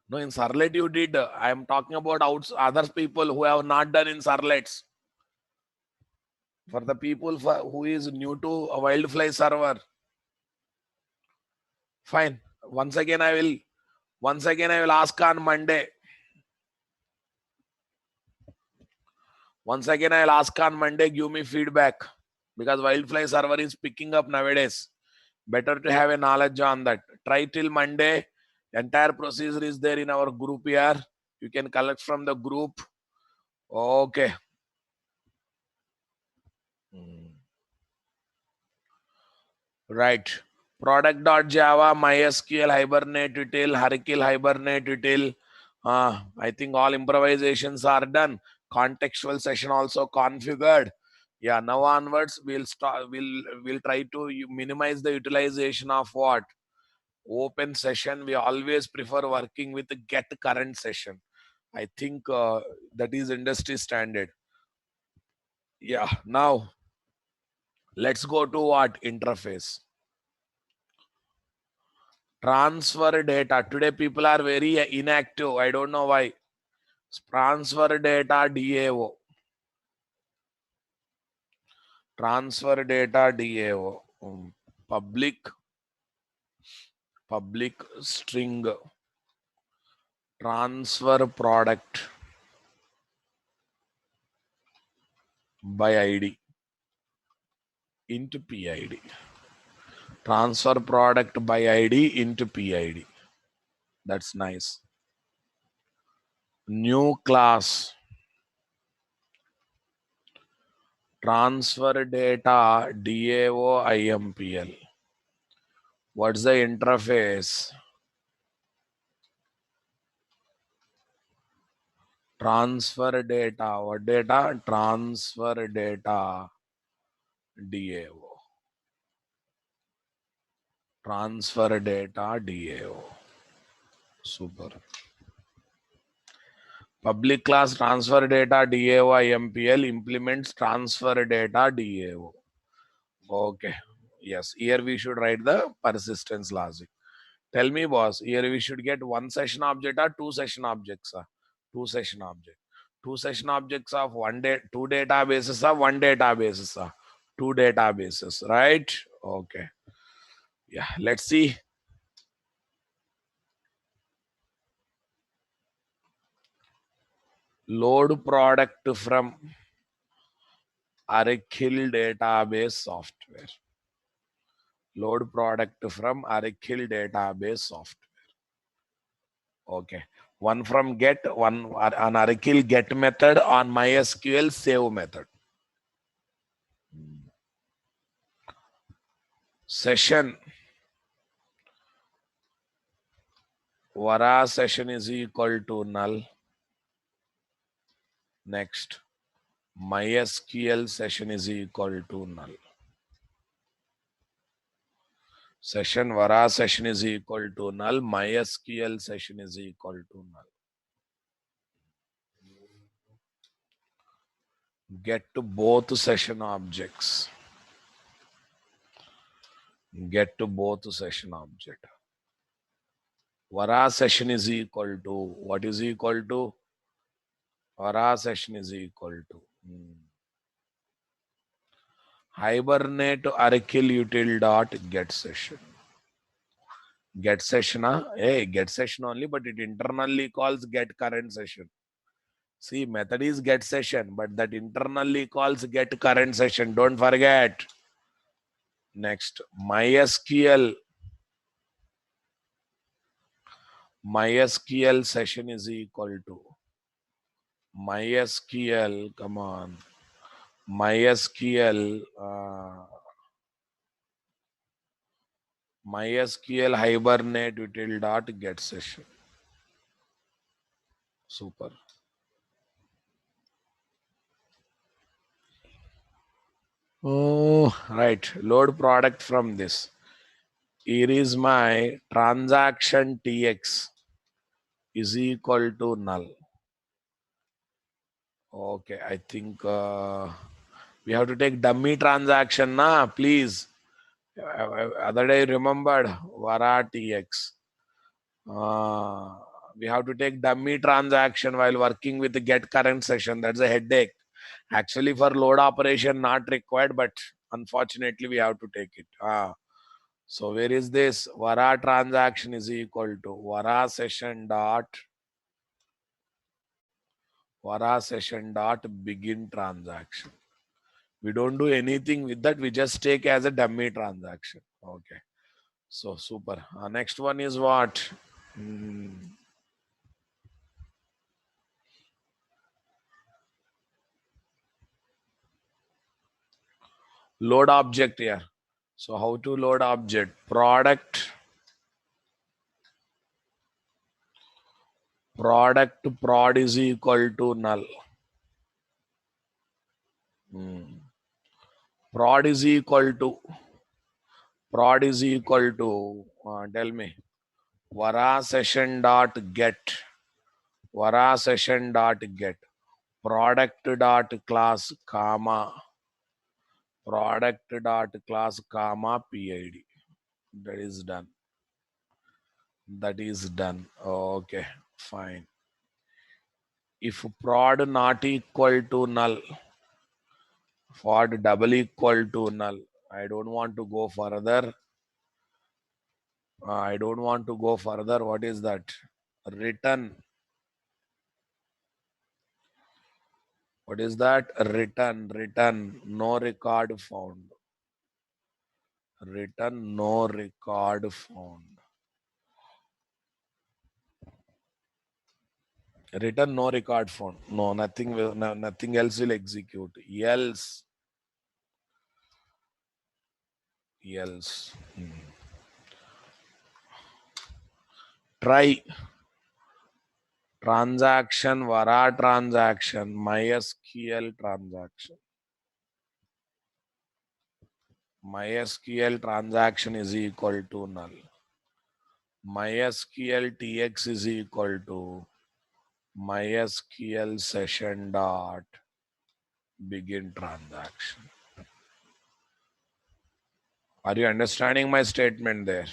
No, in Serlet you did. I am talking about other people who have not done in Serlets. For the people who is new to a Wildfly server. Fine. Once again I will ask on Monday. Once again I'll ask on Monday, give me feedback. Because Wildfly server is picking up nowadays. Better to have a knowledge on that. Try till Monday. Entire procedure is there in our group here. You can collect from the group. Okay. Right. Product.java, MySQL, Hibernate util, Hurricane Hibernate util. I think all improvisations are done. Contextual session also configured. Yeah, now onwards we'll start. We'll try to minimize the utilization of what open session. We always prefer working with the get current session. I think that is industry standard. Yeah. Now let's go to what interface. Transfer data. Today people are very inactive. I don't know why. Transfer data DAO. Transfer data DAO. Public string transfer product by ID into PID. Transfer product by ID into PID. That's nice. New class. Transfer data DAO IMPL. What's the interface? Transfer data. What data? Transfer data DAO. Transfer data DAO. Super. Public class transfer data DAO IMPL implements transfer data DAO. Okay. Yes. Here we should write the persistence logic. Tell me, boss, here we should get one session object or two session objects? Two session object. Two session objects of two databases of one databases. Two databases, right? Okay. Yeah, let's see. Load product from Oracle database software. Load product from Oracle database software. Okay. One from get, one on Oracle get method, on MySQL save method. Session. Vara session is equal to null. Next. MySQL session is equal to null. Session Vara session is equal to null. MySQL session is equal to null. Get to both session objects. Get to both session object. Vara session is equal to, what is equal to? Vara session is equal to Hibernate Oracle util dot get session. Get session, hey, get session only, but it internally calls get current session. See, method is get session, but that internally calls get current session. Don't forget. Next, MySQL session is equal to MySQL. Come on, MySQL. MySQL Hibernate util dot get session. Super. Oh, right. Load product from this. Here is my transaction TX is equal to null. Okay, I think we have to take dummy transaction, na? Please. Other day remembered Vara TX. We have to take dummy transaction while working with the get current session. That's a headache. Actually, for load operation, not required, but unfortunately, we have to take it. So where is this? Vara transaction is equal to Vara session dot begin transaction. We don't do anything with that. We just take as a dummy transaction. Okay. So super. Next one is what? Hmm, load object here. So how to load object? Product prod is equal to null. Hmm. Prod is equal to tell me, vara session dot get product dot class pid. That is done. Okay, fine. If prod not equal to null, prod double equal to null. I don't want to go further. What is that? Return. What is that? Return. No record found. Return no record found. Return no record found. No, nothing else will execute. Else. Try transaction, vara transaction, MySQL transaction. MySQL transaction is equal to null. MySQL TX is equal to MySQL session dot begin transaction. Are you understanding my statement there?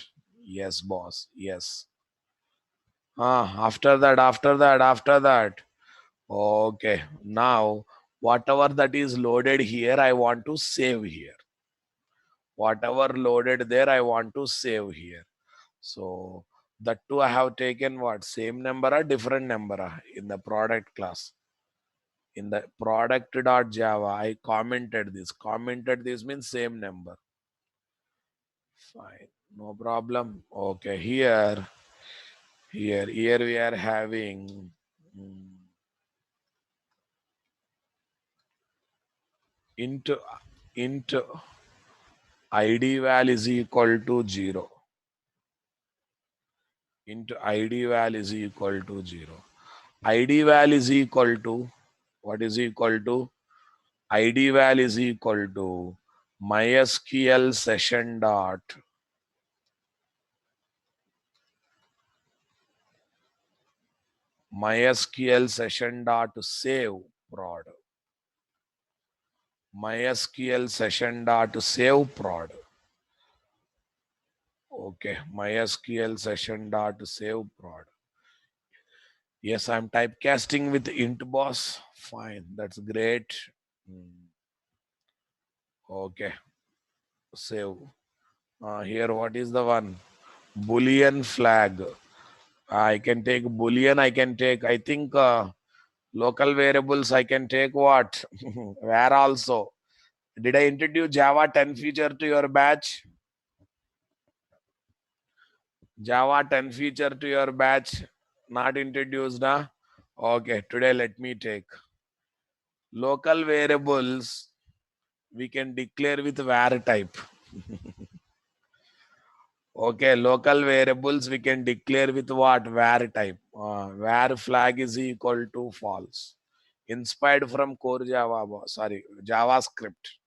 Yes, boss. Yes. After that. Okay. Now, whatever that is loaded here, I want to save here. Whatever loaded there, I want to save here. So, that too, I have taken what? Same number or different number in the product class. In the product.java, I commented this. Commented this means same number. Fine. No problem. Okay. Here we are having int int id val is equal to 0. Int id val is equal to 0. Id val is equal to what is equal to? Id val is equal to mysql session dot mysql session dot save prod. MySQL session dot save prod. Okay, MySQL session dot save prod. Yes, I'm typecasting with int boss. Fine, that's great. Okay, save. Here, what is the one? Boolean flag. I can take Boolean. I can take, I think, local variables. I can take what? Where also? Did I introduce Java 10 feature to your batch? Java 10 feature to your batch? Not introduced, huh? Okay, today let me take local variables. We can declare with var type. Okay, local variables we can declare with what? Var type. Var flag is equal to false. Inspired from core Java, sorry, JavaScript.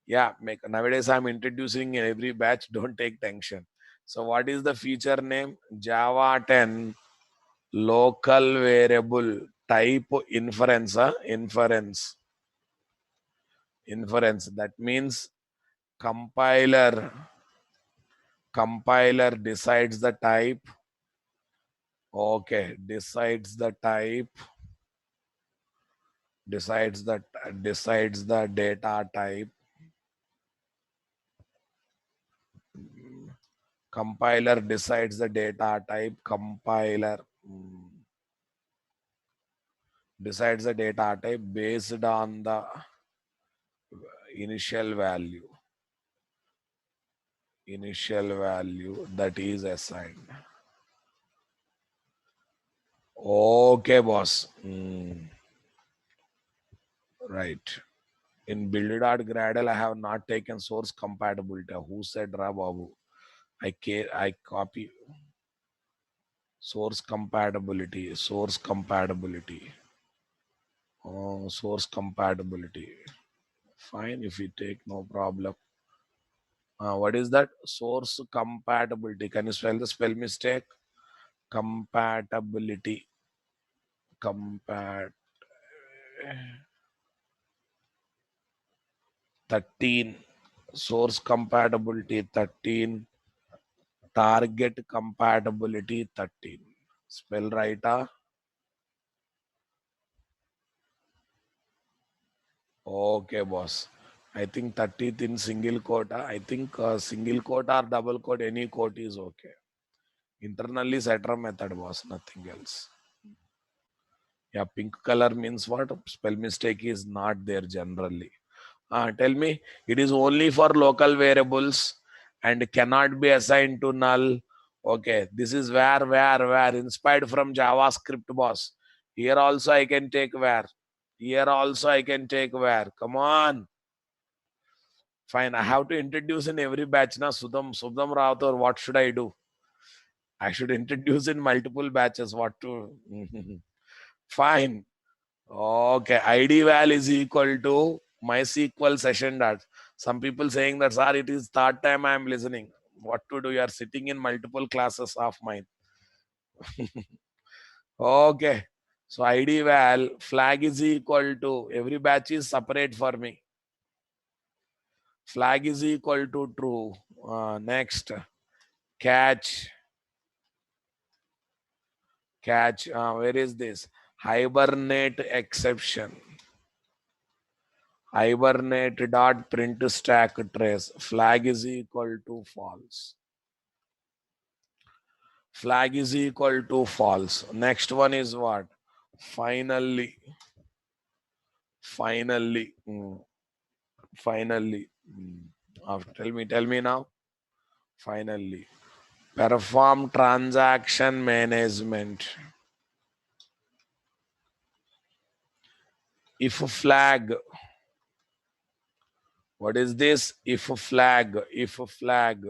Yeah, nowadays I'm introducing in every batch. Don't take tension. So what is the feature name? Java 10 local variable type inference. Inference. That means compiler decides the type. Okay, decides the data type. Compiler decides the data type. Decides the data type based on the initial value. initial value that is assigned. Okay, boss. Right. In build.gradle, I have not taken source compatibility. Who said Ra Babu? I copy source compatibility. Source compatibility. Oh, source compatibility. Fine, if you take, no problem. What is that? Source compatibility. Can you spell the spell mistake? Compatibility. Compat 13. Source compatibility 13. Target compatibility 13. Spell right. Okay, boss. I think 30th in single quote. I think single quote or double quote, any quote is okay. Internally setter method, boss. Nothing else. Yeah, pink color means what? Spell mistake is not there generally. Tell me, it is only for local variables and cannot be assigned to null. Okay, this is where inspired from JavaScript, boss. Here also I can take where. Here also I can take where. Come on. Fine. I have to introduce in every batch now. Subham Rao, what should I do? I should introduce in multiple batches. What to? Fine. Okay, ID val is equal to MySQL session dot. Some people saying that, sir, it is third time I am listening. What to do? You are sitting in multiple classes of mine. Okay. So ID val flag is equal to, every batch is separate for me. Flag is equal to true. Next, catch. Where is this? Hibernate exception. Hibernate dot print stack trace. Flag is equal to false. Flag is equal to false. Next one is what? Finally. Finally. Finally. Tell me now. Finally. Perform transaction management. If flag. What is this? If flag. If flag.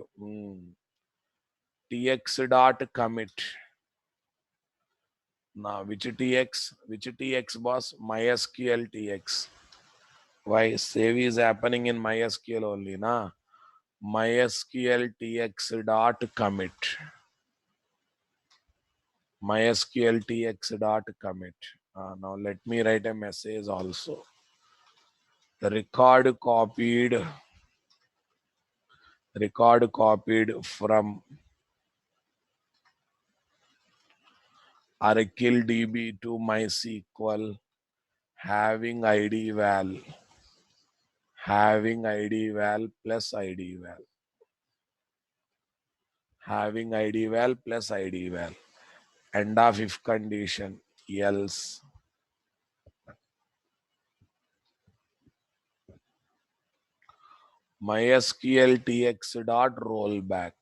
Tx dot commit. Now, which TX? Which TX, boss? MySQL TX. Why? Save is happening in MySQL only, na? MySQL TX dot commit. MySQL TX dot commit. Now, let me write a message also. The record copied from Oracle DB to MySQL having ID val. Having ID val plus ID val. Having ID val plus ID val. End of if condition, else. MySQL TX dot rollback.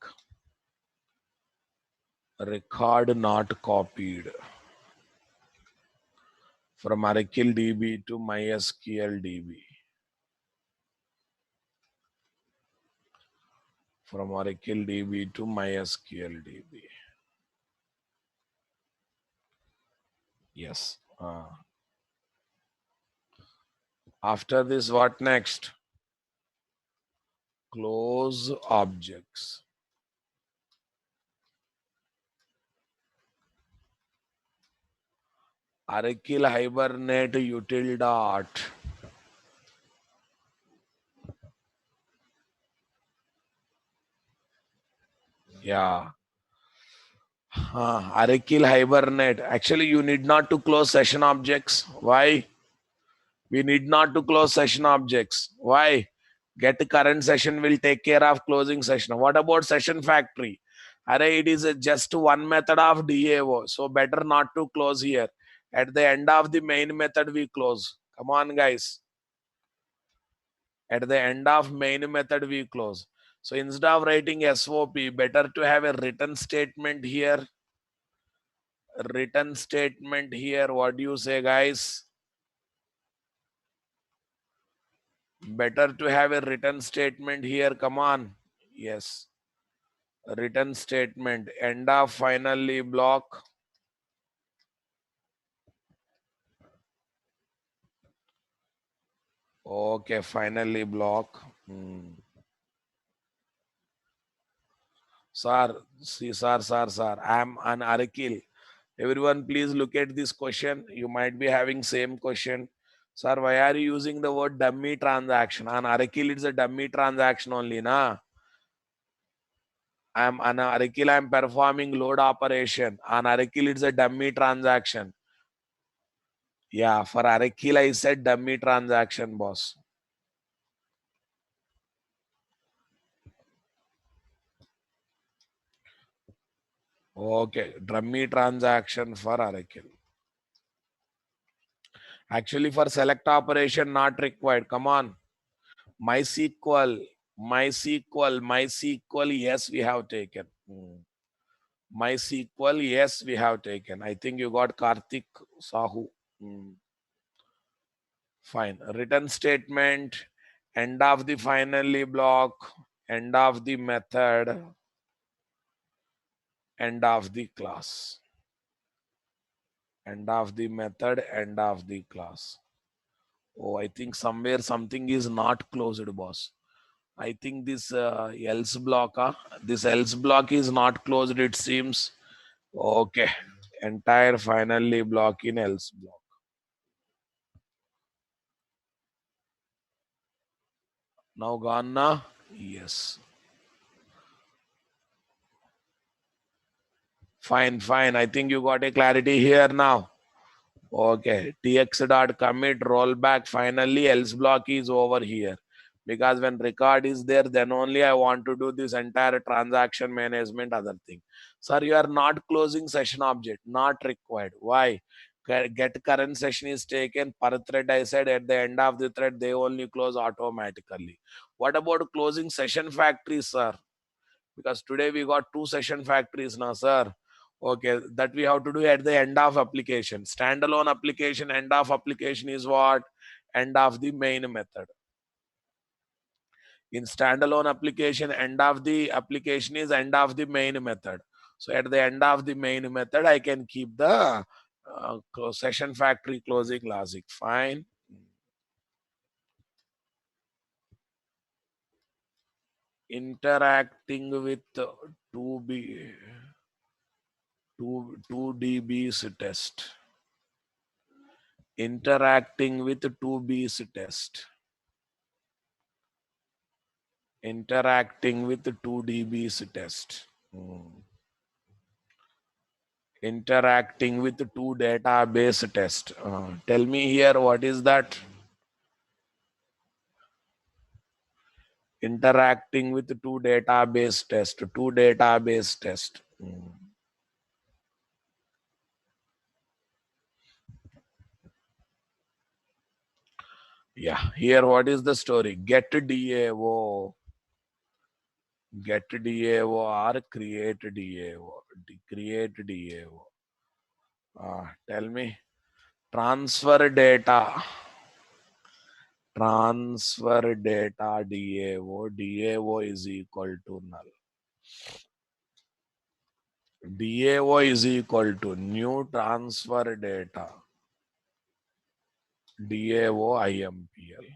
Record not copied. From Oracle DB to MySQL DB. From Oracle DB to MySQL DB. Yes. After this, what next? Close objects. Oracle Hibernate util dot. Yeah. Oracle Hibernate. Actually, you need not to close session objects. Why? We need not to close session objects. Why? Get current session will take care of closing session. What about session factory? Array, it is just one method of DAO. So better not to close here. At the end of the main method, we close. Come on, guys. At the end of main method, we close. So instead of writing SOP, better to have a written statement here. Written statement here. What do you say, guys? Better to have a written statement here. Come on. Yes. Written statement. End of finally block. Okay, finally block. Sir, see, sir. I am an Arakil. Everyone, please look at this question. You might be having same question. Sir, why are you using the word dummy transaction? On Arakil, it's a dummy transaction only, na? I'm on Arakil, I'm performing load operation. On Arakil, it's a dummy transaction. Yeah, for Arakil, I said dummy transaction, boss. Okay, dummy transaction for Arakil. Actually, for select operation, not required. Come on. MySQL, MySQL, yes, we have taken. MySQL, yes, we have taken. I think you got Karthik Sahu. Fine. Written statement, end of the finally block, end of the method, end of the class. End of the method, end of the class. Oh, I think somewhere something is not closed, boss. I think this else block, this else block is not closed, it seems. Okay. Entire finally block in else block. Now gone na? Yes. Fine. I think you got a clarity here now. Okay. TX dot commit rollback. Finally, else block is over here. Because when record is there, then only I want to do this entire transaction management other thing. Sir, you are not closing session object. Not required. Why? Get current session is taken per thread. I said at the end of the thread, they only close automatically. What about closing session factory, sir? Because today we got two session factories now, sir. Okay, that we have to do at the end of application. Standalone application, end of application is what? End of the main method. In standalone application, end of the application is end of the main method. So at the end of the main method, I can keep the session factory closing logic. Fine. Interacting with 2B, 2DB's test. Interacting with 2B's test. Interacting with 2DB's test. Interacting with 2 database test. Tell me here, what is that? Interacting with 2 database test. 2 database test. Yeah, here what is the story? Get DAO. Get DAO or create DAO. Create DAO. Tell me. Transfer data. Transfer data DAO. DAO is equal to null. DAO is equal to new transfer data. DAO IMPL.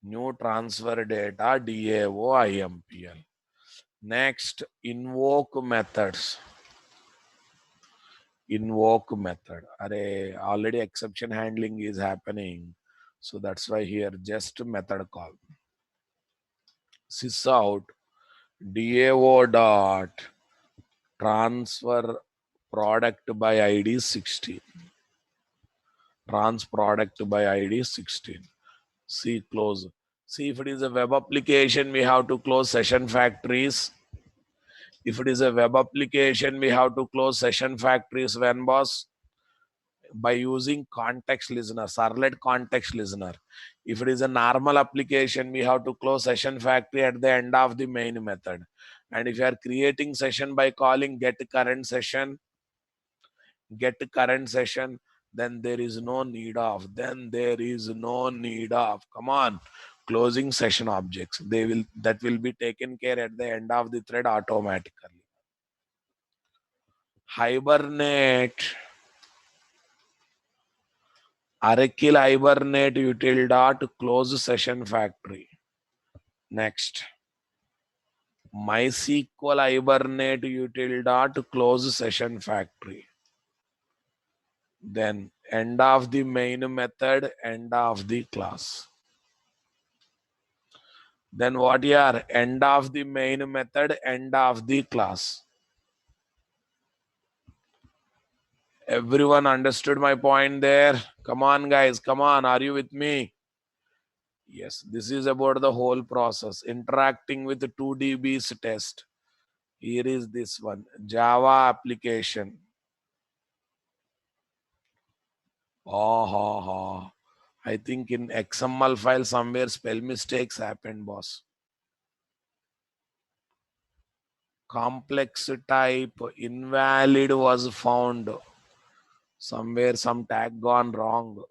New transfer data DAO IMPL. Next, invoke methods. Invoke method. Array, already exception handling is happening. So that's why here just method call. Sysout DAO dot transfer product by ID 16. Trans product by ID 16. See, close. See, if it is a web application, we have to close session factories. If it is a web application, we have to close session factories when, boss? by using context listener, servlet context listener. If it is a normal application, we have to close session factory at the end of the main method. And if you are creating session by calling get current session, then there is no need of, come on, closing session objects. That will be taken care at the end of the thread automatically. Hibernate, Aracle Hibernate util dot close session factory. Next, MySQL Hibernate util dot close session factory. Then end of the main method, end of the class. Then what here? End of the main method, end of the class. Everyone understood my point there? Come on, guys. Come on. Are you with me? Yes. This is about the whole process. Interacting with the 2DB's test. Here is this one. Java application. Oh. I think in XML file somewhere spell mistakes happened, boss. Complex type invalid was found. Somewhere some tag gone wrong.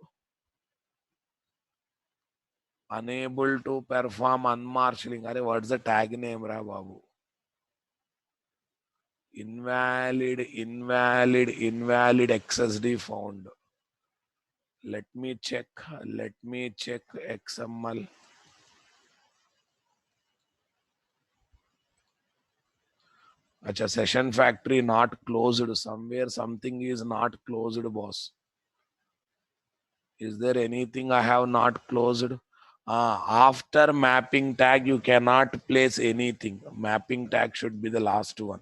Unable to perform unmarshalling. Are what's the tag name, Ra Babu? Invalid XSD found. Let me check XML. Acha, session factory not closed. Somewhere something is not closed, boss. Is there anything I have not closed? After mapping tag, you cannot place anything. Mapping tag should be the last one.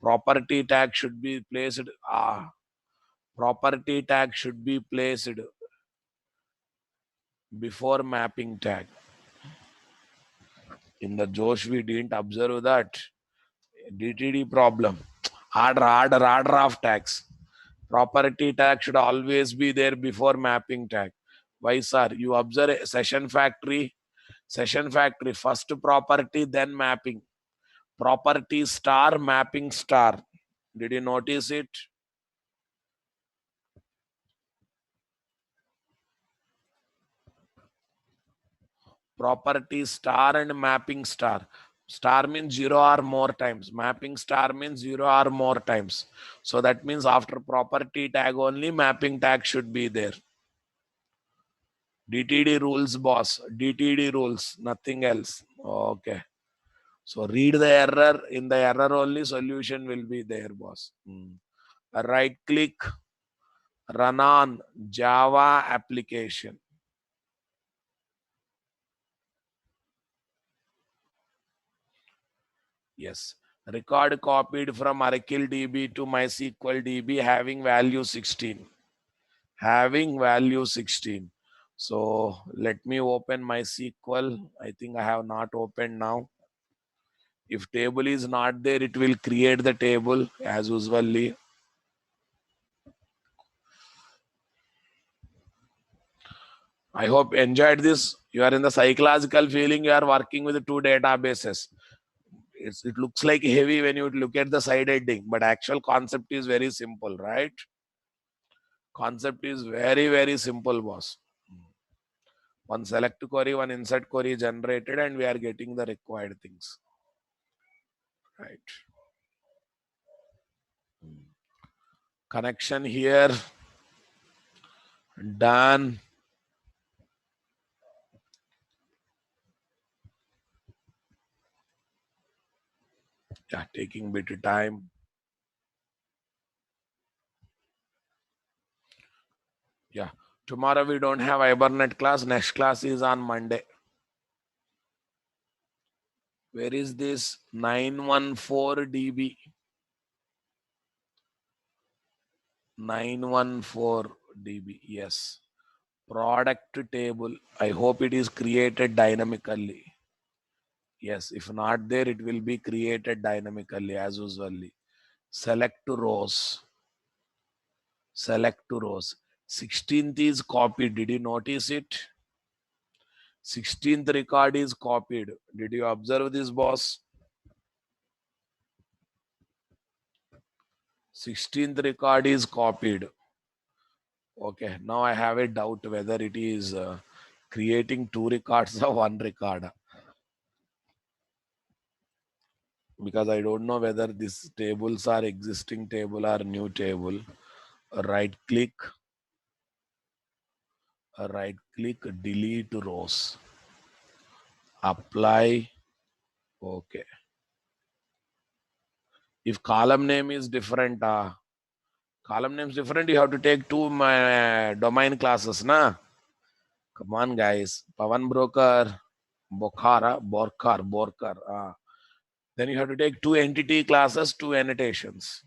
Property tag should be placed. Property tag should be placed before mapping tag. In the Josh, we didn't observe that. DTD problem. Order of tags. Property tag should always be there before mapping tag. Why, sir? You observe a session factory, first property, then mapping. Property star, mapping star. Did you notice it? Property star and mapping star. Star means 0 or more times. Mapping star means 0 or more times. So that means after property tag only mapping tag should be there. DTD rules, boss. DTD rules, nothing else. Okay. So read the error. In the error only solution will be there, boss. Right click, run on Java application. Yes. Record copied from Oracle DB to MySQL DB having value 16. So let me open MySQL. I think I have not opened now. If table is not there, it will create the table as usually. I hope you enjoyed this. You are in the psychological feeling you are working with two databases. It looks like heavy when you look at the side heading, but actual concept is very simple, right? Concept is very simple, boss. One select query, one insert query generated, and we are getting the required things. Right. Connection here. Done. Yeah, taking bit of time. Yeah. Tomorrow we don't have Hibernate class. Next class is on Monday. Where is this 914 dB? 914 dB. Yes. Product table. I hope it is created dynamically. Yes. If not there, it will be created dynamically as usually. Select rows. Select to rows. 16th is copied. Did you notice it? 16th record is copied. Did you observe this, boss? 16th record is copied. Okay, now I have a doubt whether it is creating two records or one record, because I don't know whether these tables are existing table or new table. Right click, delete rows, apply. Okay. If column name is different, column name is different, you have to take two domain classes, na? Come on, guys. Pavan broker, Borkar. Then you have to take two entity classes, two annotations.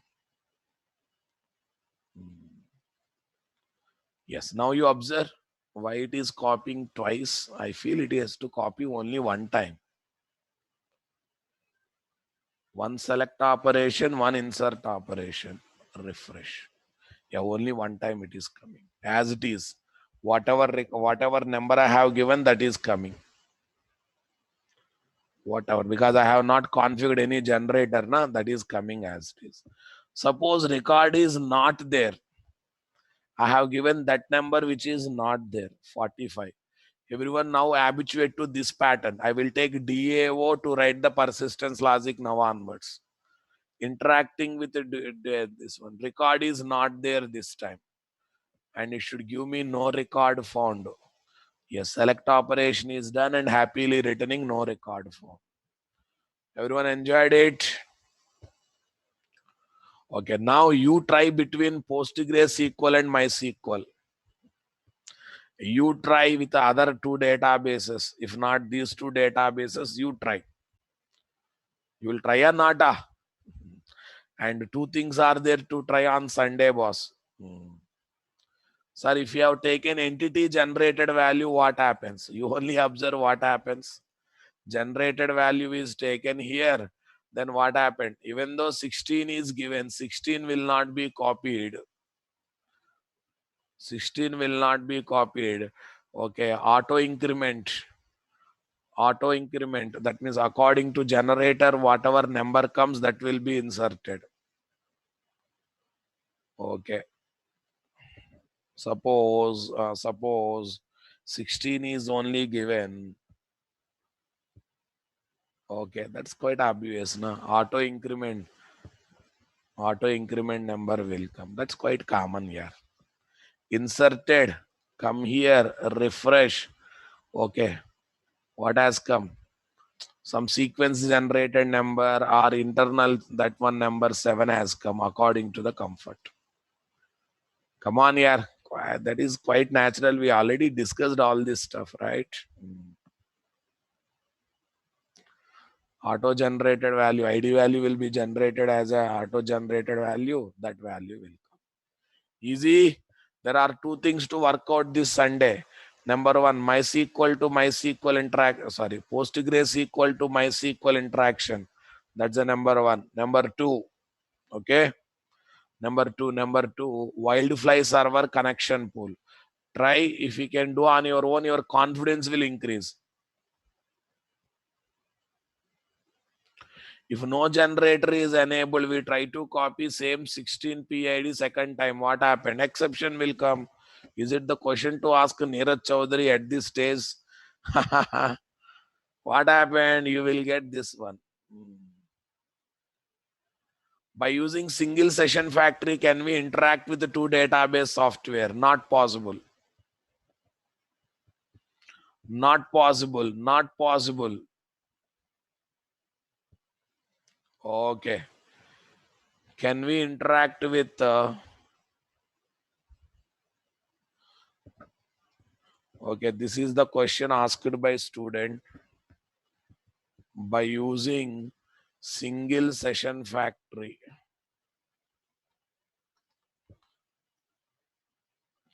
Yes, now you observe why it is copying twice. I feel it has to copy only one time. One select operation, one insert operation. Refresh. Yeah, only one time it is coming. As it is. Whatever number I have given, that is coming. Whatever, because I have not configured any generator, na, that is coming as it is. Suppose record is not there. I have given that number which is not there, 45. Everyone now habituate to this pattern. I will take DAO to write the persistence logic now onwards. Interacting with this one. Record is not there this time. And it should give me no record found. Yes, select operation is done and happily returning no record found. Everyone enjoyed it? Okay, now you try between PostgreSQL and MySQL. You try with the other two databases. If not these two databases, you try. You will try or not? And two things are there to try on Sunday, boss. Sir, if you have taken entity generated value, what happens? You only observe what happens. Generated value is taken here. Then what happened? Even though 16 is given, 16 will not be copied. 16 will not be copied. Okay, auto increment. That means according to generator, whatever number comes, that will be inserted. Okay. Suppose 16 is only given. Okay, that's quite obvious, na? Auto increment number will come. That's quite common here. Inserted, come here, refresh. Okay, what has come? Some sequence generated number or internal, that one number 7 has come according to the comfort. Come on, yeah. That is quite natural. We already discussed all this stuff, right? Auto generated value, ID value will be generated as a auto generated value. That value will come. Easy. There are two things to work out this Sunday. Number one, MySQL to MySQL interact. Sorry, PostgreSQL to MySQL interaction. That's the number one. Number two, okay. Number two, Wildfly server connection pool. Try if you can do on your own, your confidence will increase. If no generator is enabled, we try to copy same 16 PID second time. What happened? Exception will come. Is it the question to ask Neeraj Chaudhary at this stage? What happened? You will get this one. By using single session factory, can we interact with the two database software? Not possible. Not possible. Not possible. Okay. Can we interact with okay, this is the question asked by student. By using single session factory,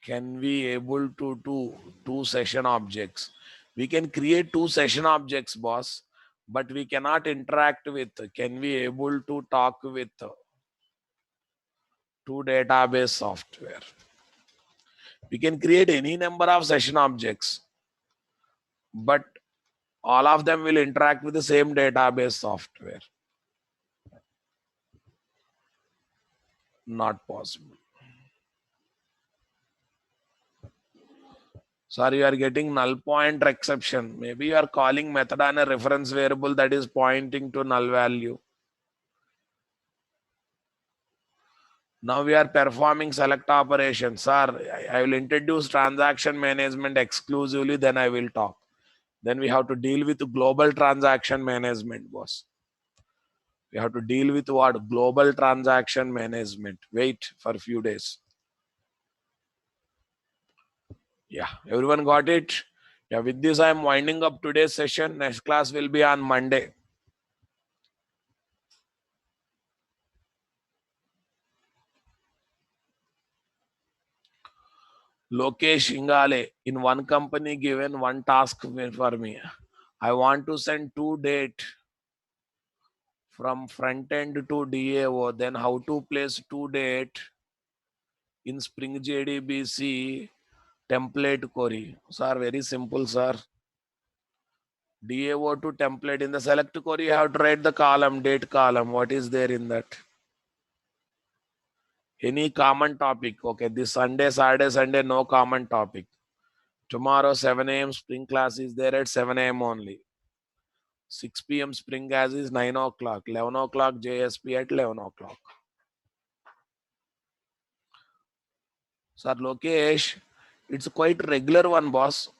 can we able to do two session objects? We can create two session objects, boss, but we cannot interact with. Can we able to talk with to database software. We can create any number of session objects, but all of them will interact with the same database software. Not possible. Sorry, you are getting null pointer exception. Maybe you are calling method on a reference variable that is pointing to null value. Now we are performing select operations. Sir, I will introduce transaction management exclusively, then I will talk. Then we have to deal with global transaction management, boss. We have to deal with what? Global transaction management. Wait for a few days. Yeah, everyone got it? Yeah, with this, I am winding up today's session. Next class will be on Monday. Lokesh Ingale, in one company given one task for me. I want to send two date from front end to DAO. Then how to place two date in Spring JDBC template query. Sir, very simple, sir. DAO to template in the select query, you have to write the column, date column. What is there in that? Any common topic. Okay, this Sunday, Saturday, Sunday, no common topic. Tomorrow, 7 a.m. spring class is there at 7 a.m. only. 6 p.m. spring gas is 9 o'clock. 11 o'clock JSP at 11 o'clock. Sir Lokesh, it's quite regular one, boss.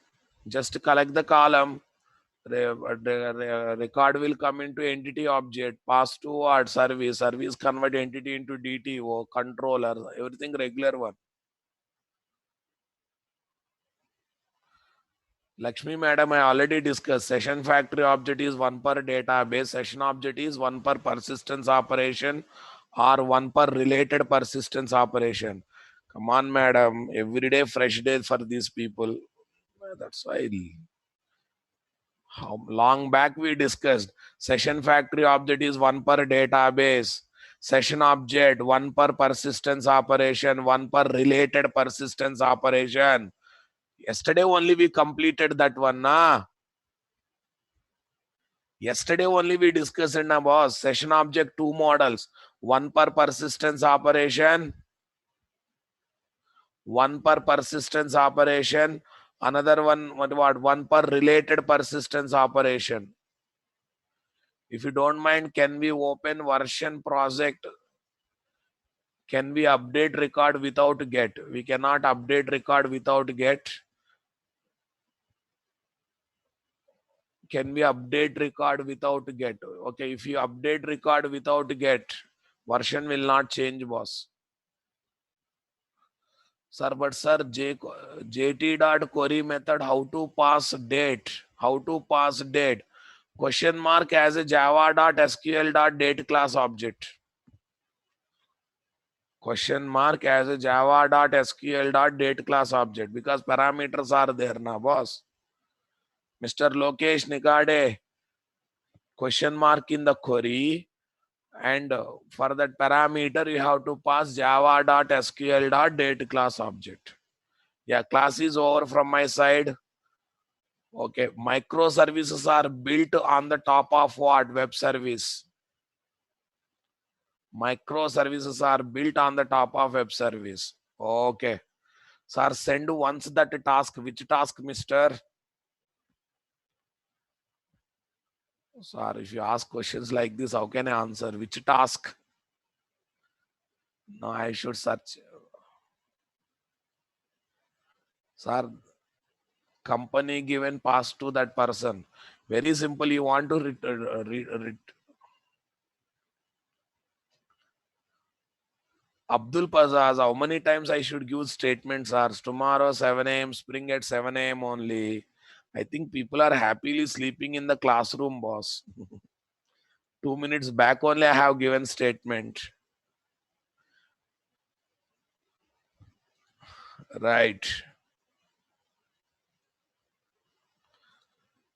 Just collect the column. Record will come into entity object, pass to what? Service convert entity into DTO, controller, everything regular one. Lakshmi madam, I already discussed. Session factory object is one per database. Session object is one per persistence operation or one per related persistence operation. Come on, madam. Every day, fresh day for these people. That's why. How long back we discussed session factory object is one per database, session object one per persistence operation, one per related persistence operation. Yesterday only we completed that one, na. Yesterday only we discussed, na boss. Session object two models, one per persistence operation, one per persistence operation, another one what one per related persistence operation. If you don't mind, can we open version project? Can we update record without get? We cannot update record without get. Can we update record without get? Okay, if you update record without get, version will not change, boss. Sir, but sir, jt.query method, how to pass date? How to pass date? Question mark as a java.sql.date class object. Question mark as a java.sql.date class object because parameters are there now, boss. Mr. Lokesh Nikade, question mark in the query, and for that parameter you have to pass java.sql.date class object. Yeah, class is over from my side. Okay, microservices are built on the top of what? Web service. Microservices are built on the top of web service. Okay. Sir, send once that task. Which task, mister? Sir, if you ask questions like this, how can I answer? Which task? No, I should search. Sir, company given pass to that person. Very simple. You want to Abdul Pazaz, how many times I should give statements? Are tomorrow 7 a.m. spring at 7 a.m. only. I think people are happily sleeping in the classroom, boss. 2 minutes back only I have given statement. Right.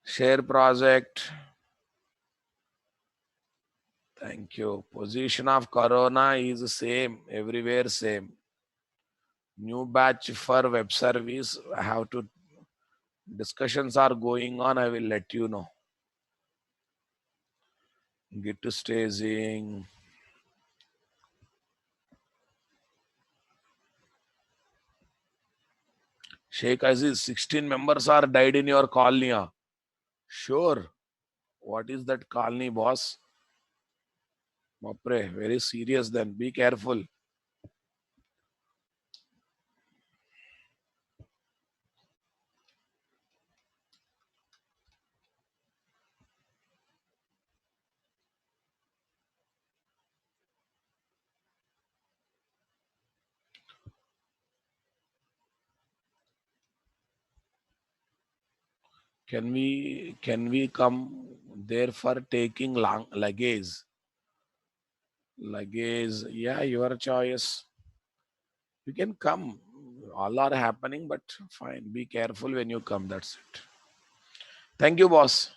Share project. Thank you. Position of corona is same everywhere. Same. New batch for web service. I have to. Discussions are going on. I will let you know. Get to staging. Sheikh Aziz, 16 members are died in your colony. Sure. What is that colony, boss? Bapre, very serious then. Be careful. Can we come there for taking long luggage? Luggage, yeah, your choice. You can come. All are happening, but fine. Be careful when you come. That's it. Thank you, boss.